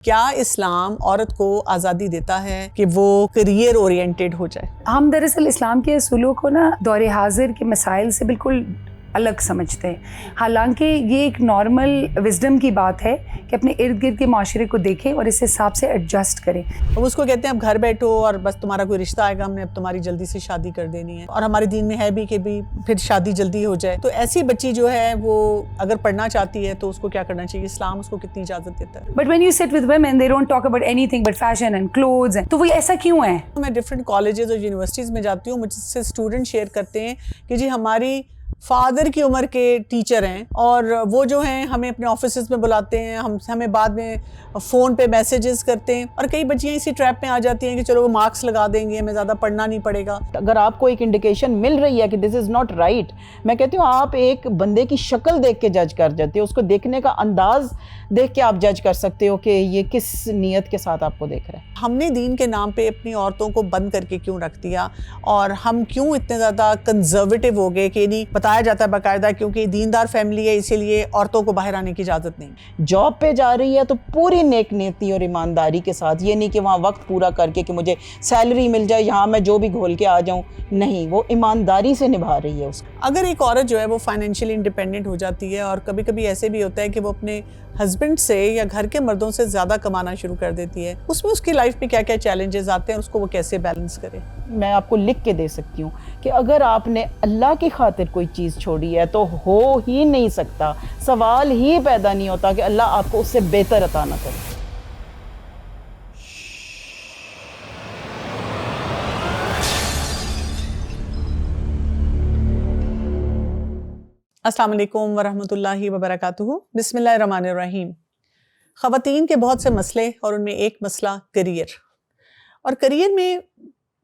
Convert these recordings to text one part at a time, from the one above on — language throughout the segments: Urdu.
کیا اسلام عورت کو آزادی دیتا ہے کہ وہ کریئر اورینٹیڈ ہو جائے؟ ہم دراصل اسلام کے اصولوں کو دور حاضر کے مسائل سے بالکل الگ سمجھتے ہیں، حالانکہ یہ ایک نارمل وزڈم کی بات ہے کہ اپنے ارد گرد کے معاشرے کو دیکھیں اور اس حساب سے ایڈجسٹ کریں۔ اب اس کو کہتے ہیں اب گھر بیٹھو اور بس تمہارا کوئی رشتہ آئے گا، ہم نے اب تمہاری جلدی سے شادی کر دینی ہے، اور ہمارے دین میں ہے بھی کہ بھی پھر شادی جلدی ہو جائے۔ تو ایسی بچی جو ہے وہ اگر پڑھنا چاہتی ہے تو اس کو کیا کرنا چاہیے؟ اسلام اس کو کتنی اجازت دیتا ہے؟ But when you sit with women, they don't talk about anything but fashion and clothes. تو وہ ایسا کیوں ہے؟ میں ڈفرینٹ کالجز اور یونیورسٹیز میں جاتی ہوں، مجھ سے اسٹوڈنٹ شیئر کرتے ہیں کہ جی ہماری فادر کی عمر کے ٹیچر ہیں اور وہ جو ہیں ہمیں اپنے آفیسز میں بلاتے ہیں، ہمیں بعد میں فون پہ میسیجز کرتے ہیں، اور کئی بچیاں اسی ٹریپ میں آ جاتی ہیں کہ چلو وہ مارکس لگا دیں گے، ہمیں زیادہ پڑھنا نہیں پڑے گا۔ اگر آپ کو ایک انڈیکیشن مل رہی ہے کہ دس از ناٹ رائٹ، میں کہتی ہوں آپ ایک بندے کی شکل دیکھ کے جج کر جاتے ہو، اس کو دیکھنے کا انداز دیکھ کے آپ جج کر سکتے ہو کہ یہ کس نیت کے ساتھ آپ کو دیکھ رہا ہے۔ ہم نے دین کے نام پہ اپنی عورتوں کو بند کر کے کیوں رکھ دیا، اور ہم کیوں اتنے زیادہ کنزرویٹو ہو گئے کہ نہیں بتایا جاتا ہے باقاعدہ کیونکہ دیندار فیملی ہے اسی لیے عورتوں کو باہر آنے کی اجازت نہیں۔ جاب پہ جا رہی ہے تو پوری نیک نیتی اور ایمانداری کے ساتھ، یہ نہیں کہ وہاں وقت پورا کر کے کہ مجھے سیلری مل جائے یہاں میں جو بھی گھول کے آ جاؤں، نہیں، وہ ایمانداری سے نبھا رہی ہے اس کو۔ اگر ایک عورت جو ہے وہ فائنینشلی انڈیپینڈنٹ ہو جاتی ہے، اور کبھی کبھی ایسے بھی ہوتا ہے کہ وہ اپنے ہسبینڈ سے یا گھر کے مردوں سے زیادہ کمانا شروع کر دیتی ہے، اس میں اس کی لائف پہ کیا کیا چیلنجز آتے ہیں، اس کو وہ کیسے بیلنس کرے؟ میں آپ کو لکھ کے دے سکتی ہوں کہ اگر آپ نے اللہ کی خاطر کوئی چیز چھوڑی ہے تو ہو ہی نہیں سکتا، سوال ہی پیدا نہیں ہوتا کہ اللہ آپ کو اس سے بہتر عطا نہ کرے۔ السلام علیکم ورحمۃ اللہ وبرکاتہ۔ بسم اللہ الرحمن الرحیم۔ خواتین کے بہت سے مسئلے اور ان میں ایک مسئلہ کریئر، اور کریئر میں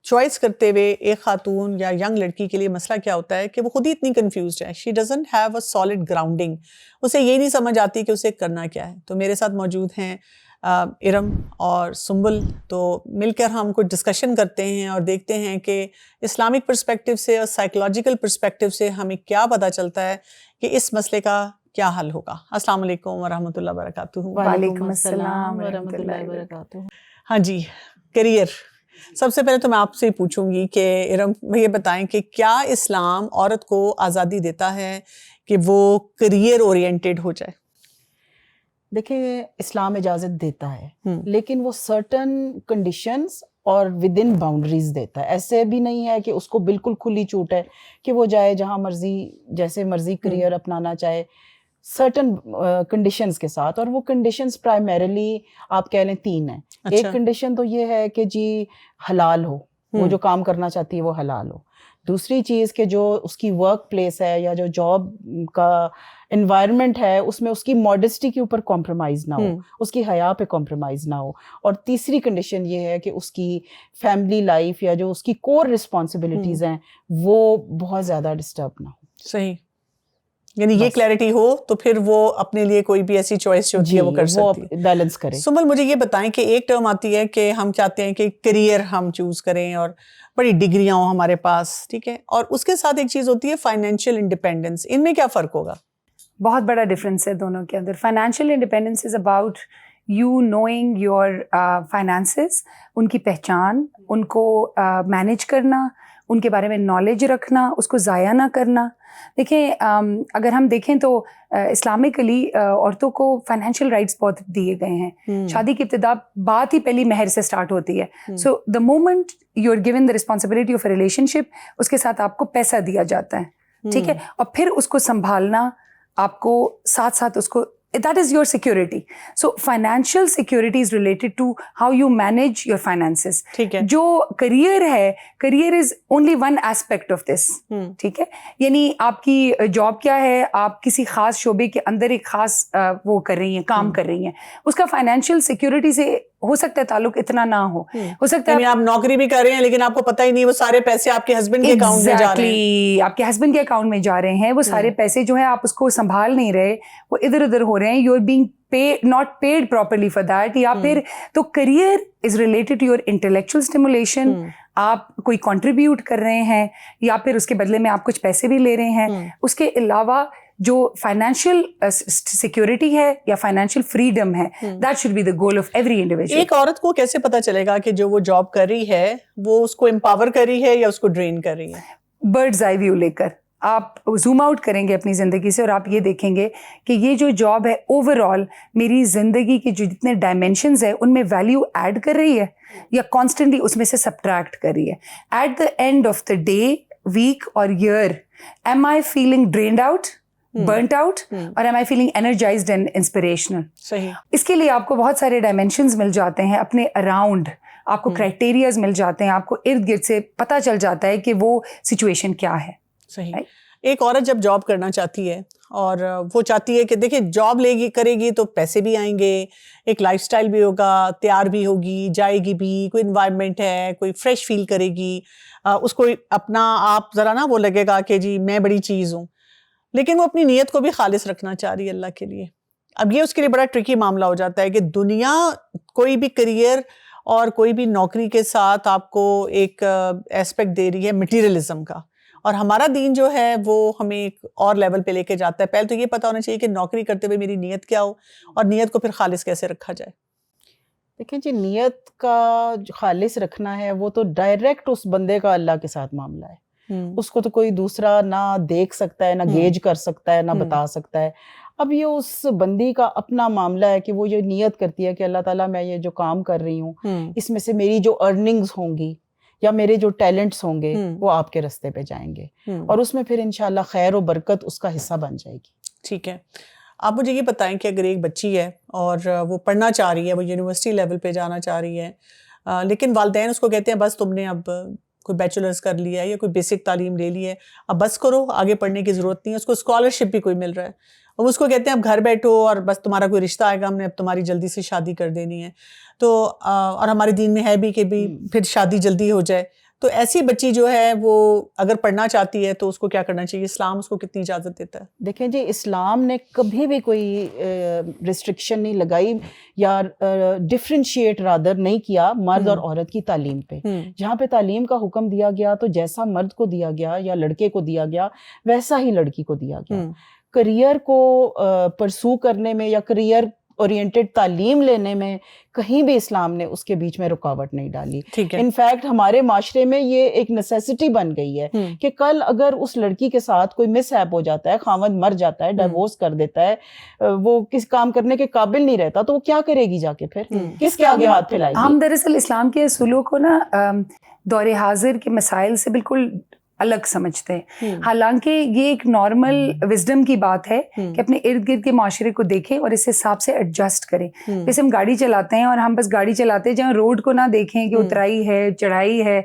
چوائس کرتے ہوئے ایک خاتون یا ینگ لڑکی کے لیے مسئلہ کیا ہوتا ہے کہ وہ خود ہی اتنی کنفیوزڈ ہے، she doesn't have a solid grounding, اسے یہ نہیں سمجھ آتی کہ اسے کرنا کیا ہے۔ تو میرے ساتھ موجود ہیں ارم اور سنبل، تو مل کر ہم کچھ ڈسکشن کرتے ہیں اور دیکھتے ہیں کہ اسلامک پرسپیکٹو سے اور سائیکولوجیکل پرسپیکٹو سے ہمیں کیا پتہ چلتا ہے کہ اس مسئلے کا کیا حل ہوگا۔ السلام علیکم ورحمۃ اللہ وبرکاتہ۔ وعلیکم السلام ورحمۃ اللہ وبرکاتہ۔ ہاں جی، کریئر، سب سے پہلے تو میں آپ سے پوچھوں گی کہ ارم یہ بتائیں کہ کیا اسلام عورت کو آزادی دیتا ہے کہ وہ کریئر اورینٹیڈ ہو جائے؟ دیکھیں، اسلام اجازت دیتا ہے لیکن وہ سرٹن کنڈیشنز اور ود ان باؤنڈریز دیتا ہے۔ ایسے بھی نہیں ہے کہ اس کو بالکل کھلی چھوٹ ہے کہ وہ جائے جہاں مرضی جیسے مرضی کریئر اپنانا چاہے، سرٹن کنڈیشنز کے ساتھ۔ اور وہ کنڈیشنز پرائمریلی آپ کہہ لیں 3 ہیں۔ ایک کنڈیشن تو یہ ہے کہ جی حلال ہو، وہ جو کام کرنا چاہتی ہے وہ حلال ہو۔ دوسری چیز کہ جو اس کی ورک پلیس ہے یا جو جاب کا انوائرمنٹ ہے اس میں اس کی ماڈسٹی کے اوپر کمپرومائز نہ ہو، اس کی حیا پہ کمپرومائز نہ ہو۔ اور تیسری کنڈیشن یہ ہے کہ اس کی فیملی لائف یا جو اس کی کور رسپانسبلٹیز ہیں وہ بہت زیادہ ڈسٹرب نہ ہو۔ صحیح، یعنی یہ کلیئرٹی ہو تو پھر وہ اپنے لیے کوئی بھی ایسی چوائس جو ہوتی ہے وہ کر سکتی ہے، بیلنس کرے۔ سنبل مجھے یہ بتائیں کہ ایک ٹرم آتی ہے کہ ہم چاہتے ہیں کہ کریئر ہم چوز کریں اور بڑی ڈگریاں ہوں ہمارے پاس، ٹھیک ہے، اور اس کے ساتھ ایک چیز ہوتی ہے فائنینشیل انڈیپینڈنس، ان میں کیا فرق ہوگا؟ بہت بڑا ڈفرینس ہے دونوں کے اندر۔ Financial independence is about you knowing your finances, ان کی پہچان، ان کو مینیج کرنا، ان کے بارے میں نالج رکھنا، اس کو ضائع نہ کرنا۔ دیکھیں، اگر ہم دیکھیں تو اسلامکلی عورتوں کو فائنینشیل رائٹس بہت دیے گئے ہیں۔ شادی کی ابتدا بات ہی پہلی مہر سے سٹارٹ ہوتی ہے۔ So the moment you are given the responsibility of a relationship, اس کے ساتھ آپ کو پیسہ دیا جاتا ہے، ٹھیک ہے، اور پھر اس کو سنبھالنا آپ کو ساتھ ساتھ اس کو that is your security. So financial security is related to how you manage your finances. ٹھیک ہے، جو career ہے، career is only one aspect of this. ٹھیک ہے، یعنی آپ کی جاب کیا ہے، آپ کسی خاص شعبے کے اندر ایک خاص وہ کر رہی ہیں، کام کر رہی ہیں، اس کا فائنینشیل سیکورٹی سے ہو سکتا ہے تعلق اتنا نہ ہو سکتا ہے آپ نوکری بھی کر رہے ہیں لیکن آپ کو پتہ ہی نہیں وہ سارے پیسے آپ کے ہسبینڈ کے اکاؤنٹ میں جا رہے ہیں، آپ کے ہسبینڈ کے اکاؤنٹ میں جا رہے ہیں، وہ سارے پیسے جو ہیں آپ اس کو سنبھال نہیں رہے، وہ ادھر ادھر ہو رہے ہیں، you are being not paid properly for that. یا پھر تو career is related to your intellectual stimulation. آپ کوئی contribute کر رہے ہیں یا پھر اس کے بدلے میں آپ کچھ پیسے بھی لے رہے ہیں. اس کے علاوہ جو فائنینشیل سیکورٹی ہے یا فائنینشیل فریڈم ہے, that should be the goal of every individual. ایک عورت کو کیسے پتا چلے گا کہ جو وہ جاب کر رہی ہے وہ اس کو امپاور کر رہی ہے یا اس کو ڈرین کر رہی ہے؟ برڈز آئی ویو لے کر آپ زوم آؤٹ کریں گے اپنی زندگی سے اور آپ یہ دیکھیں گے کہ یہ جو جاب ہے اوور آل میری زندگی کے جو جتنے ڈائمینشنز ہیں ان میں ویلیو ایڈ کر رہی ہے یا کانسٹنٹلی اس میں سے سبٹریکٹ کر رہی ہے. At the end of the day, week or year, am I feeling drained out, burnt out, or am I feeling energized and inspirational? صحیح. اس کے لیے آپ کو بہت سارے ڈائمینشنز مل جاتے ہیں اپنے اراؤنڈ, آپ کو کرائٹیریاز مل جاتے ہیں, آپ کو ارد گرد سے پتہ چل جاتا ہے کہ وہ سچویشن کیا ہے. صحیح. ایک عورت جب جاب کرنا چاہتی ہے اور وہ چاہتی ہے کہ دیکھیں جاب کرے گی تو پیسے بھی آئیں گے, ایک لائف سٹائل بھی ہوگا, تیار بھی ہوگی, جائے گی بھی, کوئی انوائرمنٹ ہے, کوئی فریش فیل کرے گی, اس کو اپنا آپ ذرا نا وہ لگے گا کہ جی میں بڑی چیز ہوں, لیکن وہ اپنی نیت کو بھی خالص رکھنا چاہ رہی ہے اللہ کے لیے. اب یہ اس کے لیے بڑا ٹرکی معاملہ ہو جاتا ہے کہ دنیا کوئی بھی کریئر اور کوئی بھی نوکری کے ساتھ آپ کو ایک ایسپیکٹ دے رہی ہے مٹیریلزم کا, اور ہمارا دین جو ہے وہ ہمیں ایک اور لیول پہ لے کے جاتا ہے. پہلے تو یہ پتہ ہونا چاہیے کہ نوکری کرتے ہوئے میری نیت کیا ہو, اور نیت کو پھر خالص کیسے رکھا جائے. دیکھیں جی, نیت کا جو خالص رکھنا ہے وہ تو ڈائریکٹ اس بندے کا اللہ کے ساتھ معاملہ ہے. اس کو تو کوئی دوسرا نہ دیکھ سکتا ہے, نہ گیج کر سکتا ہے, نہ بتا سکتا ہے. اب یہ اس بندی کا اپنا معاملہ ہے کہ وہ یہ نیت کرتی ہے کہ اللہ تعالیٰ میں یہ جو کام کر رہی ہوں اس میں سے میری جو ارننگز ہوں گی یا میرے جو ٹیلنٹس ہوں گے وہ آپ کے رستے پہ جائیں گے, اور اس میں پھر انشاءاللہ خیر و برکت اس کا حصہ بن جائے گی. ٹھیک ہے. آپ مجھے یہ بتائیں کہ اگر ایک بچی ہے اور وہ پڑھنا چاہ رہی ہے, وہ یونیورسٹی لیول پہ جانا چاہ رہی ہے, لیکن والدین اس کو کہتے ہیں بس تم نے اب کوئی بیچلرز کر لیا ہے یا کوئی بیسک تعلیم لے لی ہے, اب بس کرو, آگے پڑھنے کی ضرورت نہیں ہے. اس کو اسکالرشپ بھی کوئی مل رہا ہے, وہ اس کو کہتے ہیں اب گھر بیٹھو اور بس تمہارا کوئی رشتہ آئے گا, ہم نے اب تمہاری جلدی سے شادی کر دینی ہے. تو اور ہمارے دین میں ہے بھی کہ بھی پھر شادی جلدی ہو جائے. تو ایسی بچی جو ہے وہ اگر پڑھنا چاہتی ہے تو اس کو کیا کرنا چاہیے؟ اسلام اس کو کتنی اجازت دیتا ہے؟ دیکھیں جی, اسلام نے کبھی بھی کوئی ریسٹرکشن نہیں لگائی یا ڈفرینشیٹ رادر نہیں کیا مرد اور عورت کی تعلیم پہ. جہاں پہ تعلیم کا حکم دیا گیا تو جیسا مرد کو دیا گیا یا لڑکے کو دیا گیا ویسا ہی لڑکی کو دیا گیا. کریئر کو پرسو کرنے میں یا کریئر اورینٹڈ تعلیم لینے میں کہیں بھی اسلام نے اس کے بیچ میں رکاوٹ نہیں ڈالی. انفیکٹ ہمارے معاشرے میں یہ ایک نیسیسٹی بن گئی ہے کہ کل اگر اس لڑکی کے ساتھ کوئی مس ہیپ ہو جاتا ہے, خاوند مر جاتا ہے, ڈائیورس کر دیتا ہے, وہ کس کام کرنے کے قابل نہیں رہتا, تو وہ کیا کرے گی جا کے, پھر کس کے آگے ہاتھ پھیلائے گی؟ ہم دراصل اسلام کے اصولوں کو نا دور حاضر کے مسائل سے بالکل الگ سمجھتے ہیں. حالانکہ یہ ایک نارمل وزڈم کی بات ہے کہ اپنے ارد گرد کے معاشرے کو دیکھیں اور اس حساب سے ایڈجسٹ کریں. جیسے ہم گاڑی چلاتے ہیں اور ہم بس گاڑی چلاتے ہیں جہاں روڈ کو نہ دیکھیں کہ اترائی ہے چڑھائی ہے,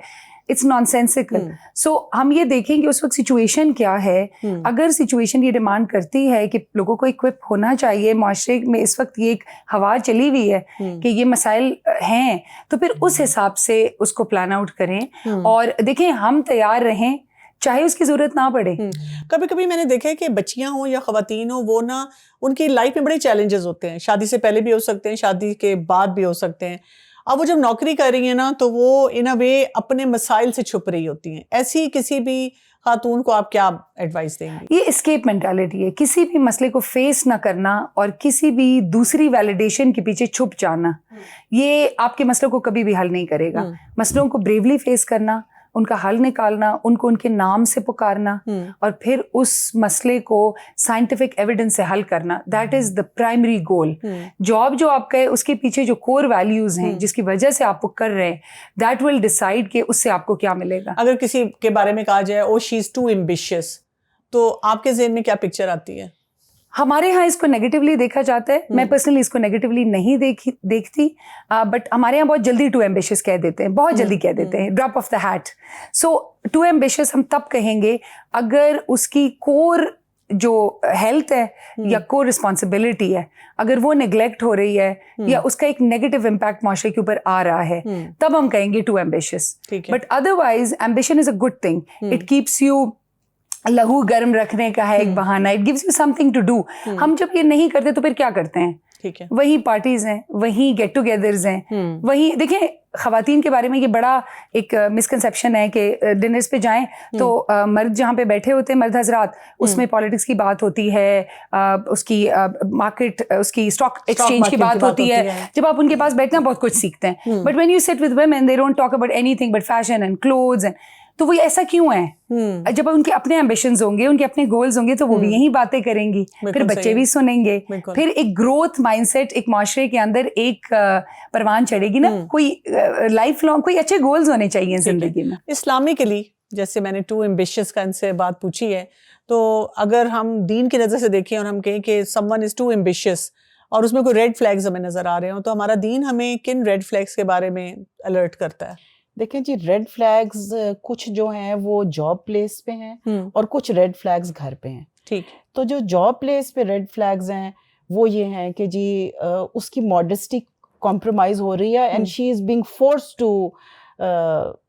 اٹس نان سینسیکل. سو ہم یہ دیکھیں کہ اس وقت سچویشن کیا ہے. اگر سچویشن یہ ڈیمانڈ کرتی ہے کہ لوگوں کو اکوپ ہونا چاہیے, معاشرے میں اس وقت یہ ایک ہوا چلی ہوئی ہے کہ یہ مسائل ہیں, تو پھر اس حساب سے اس کو پلان آؤٹ کریں اور دیکھیں ہم تیار رہیں چاہے اس کی ضرورت نہ پڑے. کبھی کبھی میں نے دیکھا ہے کہ بچیاں ہوں یا خواتین ہوں, وہ نا ان کی لائف میں بڑے چیلنجز ہوتے ہیں, شادی سے پہلے بھی ہو سکتے ہیں, شادی کے بعد بھی ہو سکتے ہیں. اب وہ جب نوکری کر رہی ہیں نا تو وہ ان اے وے اپنے مسائل سے چھپ رہی ہوتی ہیں. ایسی کسی بھی خاتون کو آپ کیا ایڈوائس دیں گے؟ یہ اسکیپ مینٹالٹی ہے, کسی بھی مسئلے کو فیس نہ کرنا اور کسی بھی دوسری ویلیڈیشن کے پیچھے چھپ جانا, یہ آپ کے مسئلوں کو کبھی بھی حل نہیں کرے گا. مسئلوں کو بریولی فیس کرنا, ان کا حل نکالنا, ان کو ان کے نام سے پکارنا اور پھر اس مسئلے کو سائنٹیفک ایویڈنس سے حل کرنا, that is the primary goal. Job جو آپ کا ہے اس کے پیچھے جو کور ویلیوز ہیں جس کی وجہ سے آپ وہ کر رہے ہیں, دیٹ ول ڈیسائیڈ کہ اس سے آپ کو کیا ملے گا. اگر کسی کے بارے میں کہا جائے او شی از ٹو ایمبیشیس, تو آپ کے ذہن میں کیا پکچر آتی ہے؟ ہمارے ہاں اس کو نیگیٹیولی دیکھا جاتا ہے. میں پرسنلی اس کو نیگیٹیولی نہیں دیکھتی, بٹ ہمارے یہاں بہت جلدی ٹو ایمبیشیس کہہ دیتے ہیں, بہت جلدی کہہ دیتے ہیں, drop of the hat. So too ambitious ہم تب کہیں گے اگر اس کی کور جو ہیلتھ ہے یا کور رسپانسبلٹی ہے اگر وہ نیگلیکٹ ہو رہی ہے یا اس کا ایک نیگیٹو امپیکٹ معاشرے کے اوپر آ رہا ہے, تب ہم کہیں گے too ambitious. But otherwise ambition is a good thing. It keeps you لہو گرم رکھنے کا ہے ایک بہانہ. It gives you something to do. ہم جب یہ نہیں کرتے تو پھر کیا کرتے ہیں؟ وہی پارٹیز ہیں, وہی گیٹ ٹوگیدرز ہیں, وہی دیکھیں خواتین کے بارے میں یہ بڑا ایک مسکنسیپشن ہے کہ ڈنرز پہ جائیں تو مرد جہاں پہ بیٹھے ہوتے ہیں مرد حضرات اس میں پالیٹکس کی بات ہوتی ہے, اس کی مارکیٹ, اس کی اسٹاک ایکسچینج کی بات ہوتی ہے. جب آپ ان کے پاس بیٹھتے ہیں بہت کچھ سیکھتے ہیں. But when you sit with women they don't talk about any thing but fashion and clothes. تو وہ ایسا کیوں ہے؟ جب ان کے اپنے ایمبیشنز ہوں گے, ان کے اپنے گولز ہوں گے, تو وہ بھی یہی باتیں کریں گی, پھر بچے بھی سنیں گے, پھر ایک گروتھ مائنڈ سیٹ ایک معاشرے کے اندر ایک پروان چڑھے گی نا. کوئی لائف لانگ کوئی اچھے گولز ہونے چاہیے زندگی میں. اسلامکلی جیسے میں نے ٹو ایمبیشیس کا ان سے بات پوچھی ہے, تو اگر ہم دین کی نظر سے دیکھیں اور ہم کہیں کہ someone is too ambitious اور اس میں کوئی ریڈ فلیگز ہمیں نظر آ رہے ہوں, تو ہمارا دین ہمیں کن ریڈ فلیگز کے بارے میں الرٹ کرتا ہے؟ دیکھیں جی, ریڈ فلیگز کچھ جو ہیں وہ جاب پلیس پہ ہیں اور کچھ ریڈ فلیگز گھر پہ ہیں. ٹھیک. تو جو جاب پلیس پہ ریڈ فلیگز ہیں وہ یہ ہیں کہ جی اس کی ماڈسٹی کمپرومائز ہو رہی ہے and she is being forced to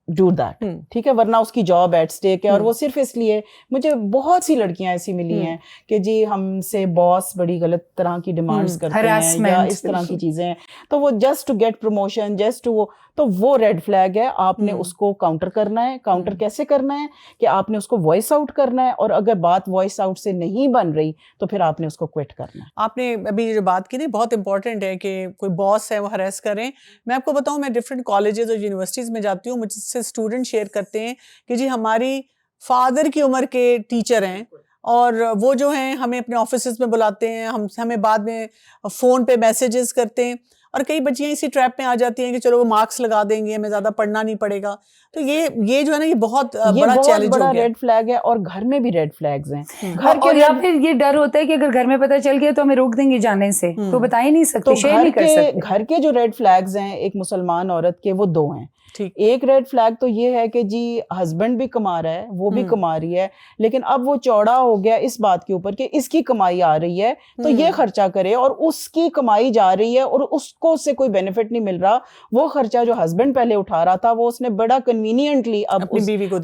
do that. ٹھیک ہے, ورنہ اس کی جاب ایٹ اسٹیک ہے. اور وہ صرف اس لیے, مجھے بہت سی لڑکیاں ایسی ملی ہیں کہ جی ہم سے باس بڑی غلط طرح کی ڈیمانڈس کرتے ہیں یا اس طرح کی چیزیں ہیں, تو وہ just to get promotion, just to, تو وہ ریڈ فلیگ ہے. آپ نے اس کو کاؤنٹر کرنا ہے. کاؤنٹر کیسے کرنا ہے کہ آپ نے اس کو وائس آؤٹ کرنا ہے, اور اگر بات وائس آؤٹ سے نہیں بن رہی تو پھر آپ نے اس کو کوئٹ کرنا ہے. آپ نے ابھی جو بات کی نا بہت امپورٹنٹ ہے کہ کوئی باس ہے وہ ہراس کریں. میں آپ کو بتاؤں, میں ڈفرینٹ کالجز اور یونیورسٹیز میں جاتی ہوں, مجھ سے اسٹوڈنٹ شیئر کرتے ہیں کہ جی ہماری فادر کی عمر کے ٹیچر ہیں اور وہ جو ہیں ہمیں اپنے آفیسز میں بلاتے ہیں, ہمیں بعد میں فون پہ میسیجز کرتے ہیں, اور کئی بچیاں اسی ٹریپ میں آ جاتی ہیں کہ چلو وہ مارکس لگا دیں گے, ہمیں زیادہ پڑھنا نہیں پڑے گا. تو یہ جو ہے نا یہ بہت بڑا چیلنج ہو گیا. ریڈ فلیگ ہے. اور گھر میں بھی ریڈ فلیگز ہیں. گھر کے, یا پھر یہ ڈر ہوتا ہے کہ اگر گھر میں پتہ چل گیا تو ہمیں روک دیں گے جانے سے, تو بتا ہی نہیں سکتے, شیئر نہیں کر سکتے. گھر کے جو ریڈ فلیگز ہیں ایک مسلمان عورت کے, وہ دو ہیں. ایک ریڈ فلیگ تو یہ ہے کہ جی ہسبینڈ بھی کما رہا ہے, وہ بھی کما رہی ہے, لیکن اب وہ چوڑا ہو گیا اس بات کے اوپر کہ اس کی کمائی آ رہی ہے تو یہ خرچہ کرے, اور اس کی کمائی جا رہی ہے اور اس کو اس سے کوئی بینیفٹ نہیں مل رہا. وہ خرچہ جو ہسبینڈ پہلے اٹھا رہا تھا وہ اس نے بڑا کنوینئنٹلی اب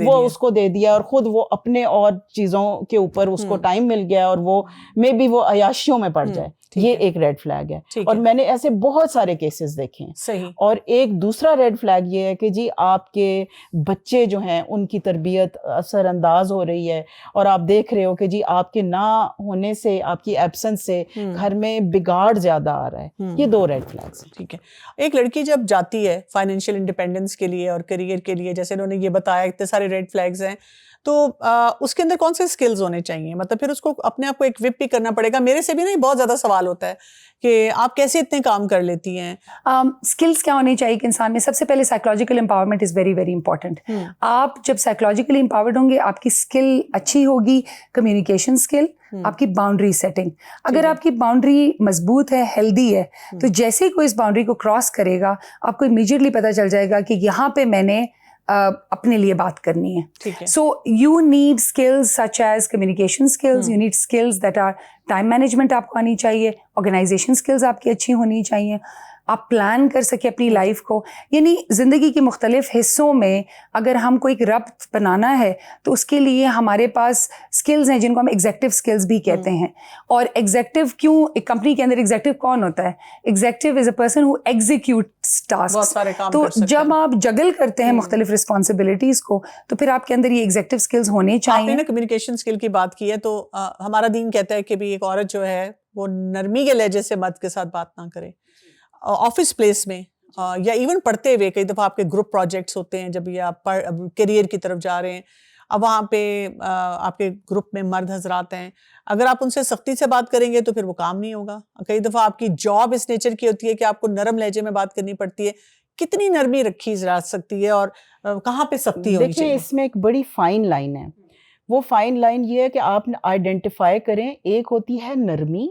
وہ اس کو دے دیا, اور خود وہ اپنے اور چیزوں کے اوپر اس کو ٹائم مل گیا, اور وہ مے بی وہ عیاشیوں میں پڑ جائے. یہ ایک ریڈ فلیگ ہے, اور میں نے ایسے بہت سارے کیسز دیکھے ہیں. صحیح. اور ایک دوسرا ریڈ فلیگ یہ ہے کہ جی آپ کے بچے جو ہیں ان کی تربیت اثر انداز ہو رہی ہے, اور آپ دیکھ رہے ہو کہ جی آپ کے نہ ہونے سے, آپ کی ایبسنس سے گھر میں بگاڑ زیادہ آ رہا ہے. یہ دو ریڈ فلیگز. ٹھیک ہے. ایک لڑکی جب جاتی ہے فائنینشیل انڈیپینڈنس کے لیے اور کریئر کے لیے, جیسے انہوں نے یہ بتایا اتنے سارے ریڈ فلیگز ہیں, تو اس کے اندر کون سے اسکلز ہونے چاہیے؟ مطلب پھر اس کو اپنے آپ کو ایک وپ بھی کرنا پڑے گا. میرے سے بھی نہیں بہت زیادہ سوال ہوتا ہے کہ آپ کیسے اتنے کام کر لیتی ہیں. اسکلس کیا ہونی چاہیے کہ انسان میں؟ سب سے پہلے psychological empowerment is very very important. آپ جب سائیکولوجیکلی امپاورڈ ہوں گے, آپ کی اسکل اچھی ہوگی, کمیونیکیشن اسکل, آپ کی باؤنڈری سیٹنگ. اگر آپ کی باؤنڈری مضبوط ہے, ہیلدی ہے, تو جیسے ہی کوئی اس باؤنڈری کو کراس کرے گا آپ کو امیڈیٹلی پتہ چل جائے گا کہ یہاں پہ میں نے اپنے لیے بات کرنی ہے. So you need skills such as communication skills, you need skills that are time management آپ کو آنی چاہیے, آرگنائزیشن اسکلز آپ کی اچھی ہونی چاہیے, آپ پلان کر سکیں اپنی لائف کو. یعنی زندگی کے مختلف حصوں میں اگر ہم کو ایک ربط بنانا ہے تو اس کے لیے ہمارے پاس اسکلز ہیں جن کو ہم ایگزیکٹو اسکلز بھی کہتے ہیں. اور ایگزیکٹو کیوں, ایک کمپنی کے اندر ایگزیکٹو کون ہوتا ہے؟ Executive is a person who executes tasks. تو جب آپ جگل کرتے ہیں مختلف رسپانسبلٹیز کو تو پھر آپ کے اندر یہ ایگزیکٹو اسکلز ہونے چاہیے. آپ نے کمیونیکیشن اسکل کی بات کی ہے, تو ہمارا دین کہتا ہے کہ بھی ایک عورت جو ہے وہ نرمی کے لہجے سے مرد کے ساتھ بات نہ کرے. آفس پلیس میں یا ایون پڑھتے ہوئے کئی دفعہ آپ کے گروپ پروجیکٹس ہوتے ہیں, جب یہ آپ کیریئر کی طرف جا رہے ہیں, اب وہاں پہ آپ کے گروپ میں مرد حضرات ہیں, اگر آپ ان سے سختی سے بات کریں گے تو پھر وہ کام نہیں ہوگا. کئی دفعہ آپ کی جاب اس نیچر کی ہوتی ہے کہ آپ کو نرم لہجے میں بات کرنی پڑتی ہے. کتنی نرمی رکھی جا سکتی ہے اور کہاں پہ سختی ہونی چاہیے؟ دیکھیں اس میں ایک بڑی فائن لائن ہے. وہ فائن لائن یہ ہے کہ آپ آئیڈینٹیفائی کریں, ایک ہوتی ہے نرمی,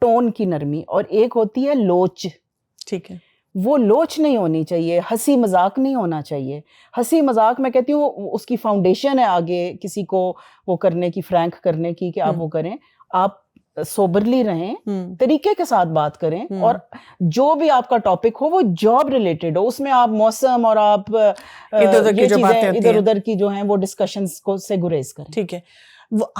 ٹون کی نرمی, اور ایک ہوتی ہے لوچ. ٹھیک ہے. وہ لوچ نہیں ہونی چاہیے, ہنسی مذاق نہیں ہونا چاہیے. ہنسی مذاق میں کہتی ہوں اس کی فاؤنڈیشن ہے آگے کسی کو وہ کرنے کی, فرینک کرنے کی, کہ آپ وہ کریں. آپ سوبرلی رہیں, طریقے کے ساتھ بات کریں, اور جو بھی آپ کا ٹاپک ہو وہ جاب ریلیٹڈ ہو. اس میں آپ موسم اور آپ ادھر ادھر کی جو ہیں وہ ڈسکشنز کو سے گریز کریں. ٹھیک ہے.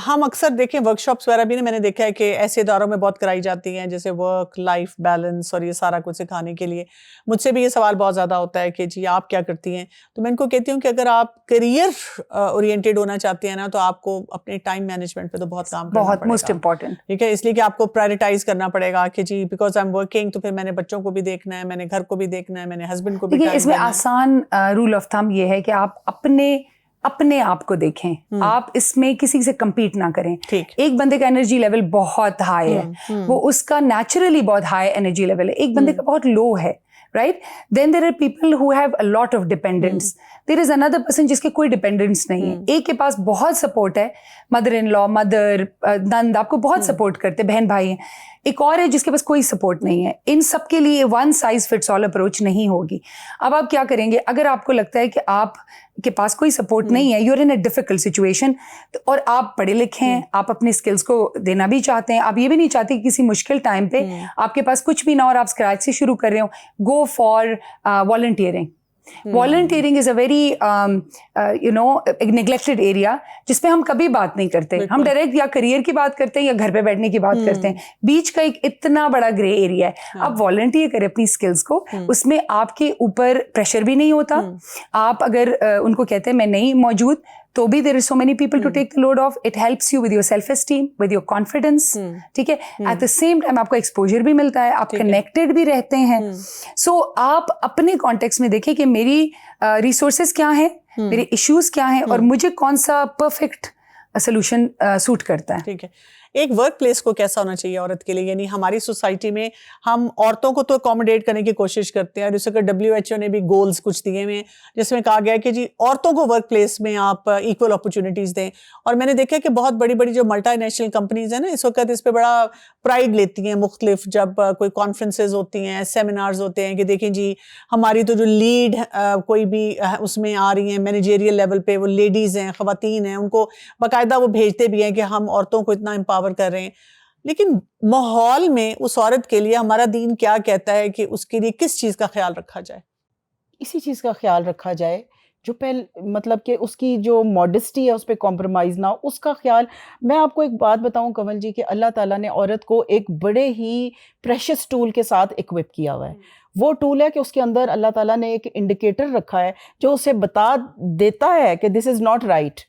ہم اکثر دیکھیں ورک شاپس وغیرہ بھی نا، میں نے دیکھا ہے کہ ایسے اداروں میں بہت کرائی جاتی ہیں جیسے ورک لائف بیلنس اور یہ سارا کچھ سکھانے کے لیے. مجھ سے بھی یہ سوال بہت زیادہ ہوتا ہے کہ جی آپ کیا کرتی ہیں؟ تو میں ان کو کہتی ہوں کہ اگر آپ کیریئر اورینٹیڈ ہونا چاہتے ہیں نا تو آپ کو اپنے ٹائم مینجمنٹ پہ تو بہت کام کرنا بہت پڑے موسٹ گا. امپورٹنٹ. ٹھیک ہے، اس لیے کہ آپ کو پرائرٹائز کرنا پڑے گا کہ جی بیکاز آئی ایم ورکنگ تو پھر میں نے بچوں کو بھی دیکھنا ہے، میں نے گھر کو بھی دیکھنا ہے، میں نے ہسبینڈ کو بھی دیکھیے ٹائم اس میں دینا ہے. آسان رول آف تھم یہ ہے کہ آپ اپنے آپ کو دیکھیں، آپ اس میں کسی سے کمپیٹ نہ کریں. ٹھیک. ایک بندے کا انرجی لیول بہت ہائی ہے، وہ اس کا نیچرلی بہت ہائی انرجی لیول ہے، ایک بندے کا بہت لو ہے، right? Then there are people who have a lot of dependence. There is another person جس کے کوئی ڈیپینڈنس نہیں ہے. ایک کے پاس بہت سپورٹ ہے، مدر ان لا، مدر، نند آپ کو بہت سپورٹ کرتے، بہن بھائی ہیں. ایک اور ہے جس کے پاس کوئی سپورٹ نہیں ہے. ان سب کے لیے ون سائز فٹس آل اپروچ نہیں ہوگی. اب آپ کیا کریں گے اگر آپ کو لگتا ہے کہ آپ کے پاس کوئی سپورٹ نہیں ہے، you are in a difficult situation, اور آپ پڑھے لکھے ہیں، آپ اپنے اسکلس کو دینا بھی چاہتے ہیں، آپ یہ بھی نہیں چاہتے کہ کسی مشکل ٹائم پہ آپ کے پاس کچھ بھی نہ اور آپ اسکریچ سے شروع کر رہے ہو، go for volunteering. Volunteering is a very neglected area جس پہ ہم کبھی بات نہیں کرتے. ہم ڈائریکٹ یا کریئر کی بات کرتے ہیں یا گھر پہ بیٹھنے کی بات کرتے ہیں. بیچ کا ایک اتنا بڑا گرے ایریا ہے. آپ والنٹیئر کریں اپنی اسکلس کو، اس میں آپ کے اوپر پریشر بھی نہیں ہوتا. آپ اگر ان کو کہتے ہیں میں نہیں موجود تو بھی there are so many people to take the load off. It helps you with your self-esteem, with your confidence. ٹھیک ہے. At the same time آپ کو ایکسپوجر بھی ملتا ہے، آپ کنیکٹڈ بھی رہتے ہیں. سو آپ اپنے کانٹیکس میں دیکھیں کہ میری ریسورسز کیا ہیں، میرے ایشوز کیا ہیں، اور مجھے کون سا پرفیکٹ سولوشن سوٹ کرتا ہے. ٹھیک ہے. ایک ورک پلیس کو کیسا ہونا چاہیے عورت کے لیے؟ یعنی ہماری سوسائٹی میں ہم عورتوں کو تو اکوموڈیٹ کرنے کی کوشش کرتے ہیں، اور اس وقت WHO نے بھی گولز کچھ دیے ہوئے ہیں جس میں کہا گیا ہے کہ جی عورتوں کو ورک پلیس میں آپ ایکول اپرچونیٹیز دیں. اور میں نے دیکھا کہ بہت بڑی بڑی جو ملٹی نیشنل کمپنیز ہیں نا اس وقت اس پہ بڑا پرائڈ لیتی ہیں، مختلف جب کوئی کانفرنسز ہوتی ہیں، سیمینارز ہوتے ہیں کہ دیکھیں جی ہماری تو جو لیڈ کوئی بھی اس میں آ رہی ہیں مینیجریل لیول پہ، وہ لیڈیز ہیں، خواتین ہیں، ان کو باقاعدہ وہ بھیجتے بھی ہیں کہ ہم عورتوں کو اتنا امپاور کر رہے ہیں. لیکن ماحول میں اس عورت کے لیے ہمارا دین کیا کہتا ہے کہ اس کے لیے کس چیز کا خیال رکھا جائے؟ اسی چیز کا خیال رکھا جائے جو مطلب کہ اس کی جو ماڈسٹی ہے اس پہ کمپرومائز نہ ہو، اس کا خیال. میں آپ کو ایک بات بتاؤں کنول جی کہ اللہ تعالیٰ نے عورت کو ایک بڑے ہی پریشس ٹول کے ساتھ اکوپ کیا ہوا ہے. وہ ٹول ہے کہ اس کے اندر اللہ تعالیٰ نے ایک انڈیکیٹر رکھا ہے جو اسے بتا دیتا ہے کہ دس از ناٹ رائٹ،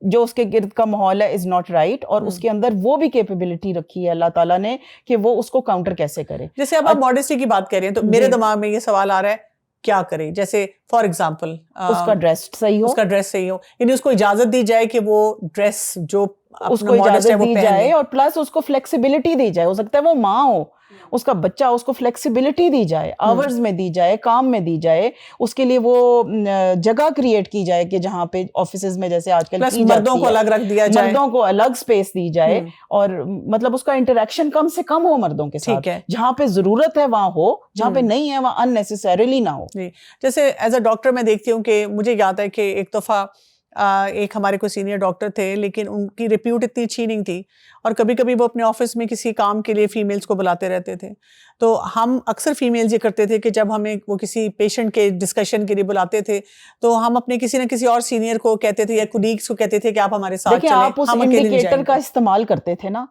جو اس کے گرد کا ماحول ہے از ناٹ رائٹ، اور اس کے اندر وہ بھی کیپیبلٹی رکھی ہے اللہ تعالیٰ نے کہ وہ اس کو کاؤنٹر کیسے کرے. جیسے اب آپ ماڈسٹی کی بات کر رہے ہیں تو میرے دماغ میں یہ سوال آ رہا ہے کیا کرے؟ جیسے فار ایگزامپل اس کا ڈریس صحیح ہو، یعنی اس کو اجازت دی جائے کہ وہ ڈریس جو اس کو اجازت دی جائے، اور پلس اس کو فلیکسیبلٹی دی جائے. ہو سکتا ہے وہ ماں ہو، اس کا بچہ، اس کو فلیکسیبلٹی دی جائے، آورز میں دی جائے، کام میں دی جائے، اس کے لیے وہ جگہ کریٹ کی جائے کہ جہاں پہ آفیسز میں جیسے آج کل کی مردوں کو الگ رکھ دیا جائے، مردوں کو الگ اسپیس دی جائے، اور مطلب اس کا انٹریکشن کم سے کم ہو مردوں کے ساتھ. جہاں پہ ضرورت ہے وہاں ہو، جہاں پہ نہیں ہے وہاں unnecessarily نہ ہو. جیسے ایز اے ڈاکٹر میں دیکھتی ہوں کہ مجھے یاد ہے کہ ایک دفعہ ایک ہمارے کوئی سینئر ڈاکٹر تھے لیکن ان کی ریپیوٹ اتنی اچھی نہیں تھی، اور کبھی کبھی وہ اپنے آفس میں کسی کام کے لیے فیمیلز کو بلاتے رہتے تھے. تو ہم اکثر فیمیلز یہ کرتے تھے کہ جب ہمیں وہ کسی پیشنٹ کے ڈسکشن کے لیے بلاتے تھے تو ہم اپنے کسی نہ کسی اور سینئر کو کہتے تھے یا کولیگس کو کہتے تھے کہ آپ ہمارے ساتھ چلیں. آپ اس انڈیکیٹر کا استعمال کرتے تھے نا،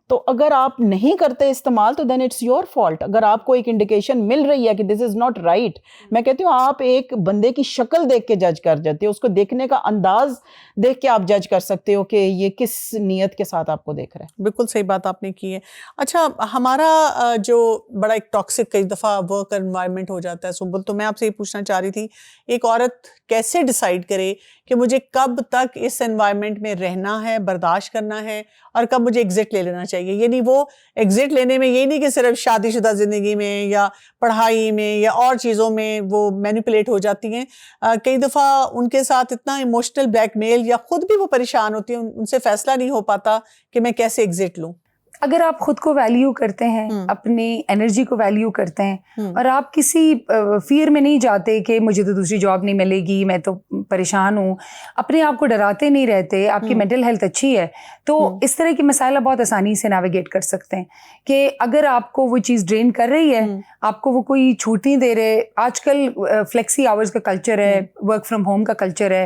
تو اگر آپ نہیں کرتے استعمال تو دین اٹس یور فالٹ. اگر آپ کو ایک انڈیکیشن مل رہی ہے کہ دس از ناٹ رائٹ، میں کہتی ہوں آپ ایک بندے کی شکل دیکھ کے جج کر جاتے ہو، اس کو دیکھنے کا انداز دیکھ کے آپ جج کر سکتے ہو کہ یہ کس نیت کے ساتھ آپ کو دیکھ رہا ہے. بالکل صحیح بات آپ نے کی ہے. اچھا ہمارا جو بڑا ایک ٹاکسک کئی دفعہ ورک انوائرمنٹ ہو جاتا ہے سنبل، تو میں آپ سے یہ پوچھنا چاہ رہی تھی ایک عورت کیسے ڈیسائیڈ کرے کہ مجھے کب تک اس انوائرمنٹ میں رہنا ہے، برداشت کرنا ہے، اور کب مجھے ایگزٹ لے لینا چاہیے؟ یعنی وہ ایگزٹ لینے میں یہ نہیں کہ صرف شادی شدہ زندگی میں یا پڑھائی میں یا اور چیزوں میں وہ مینیپولیٹ ہو جاتی ہیں. کئی دفعہ ان کے ساتھ اتنا ایموشنل بلیک میل، یا خود بھی وہ پریشان ہوتی ہیں، ان سے فیصلہ نہیں ہو پاتا کہ میں کیسے ایگزٹ لوں. اگر آپ خود کو ویلیو کرتے ہیں، اپنی انرجی کو ویلیو کرتے ہیں، اور آپ کسی فیئر میں نہیں جاتے کہ مجھے تو دوسری جاب نہیں ملے گی، میں تو پریشان ہوں، اپنے آپ کو ڈراتے نہیں رہتے، آپ کی مینٹل ہیلتھ اچھی ہے، تو اس طرح کے مسائل بہت آسانی سے نیویگیٹ کر سکتے ہیں. کہ اگر آپ کو وہ چیز ڈرین کر رہی ہے، آپ کو وہ کوئی چھوٹ نہیں دے رہے. آج کل فلیکسی آورز کا کلچر ہے، ورک فرام ہوم کا کلچر ہے،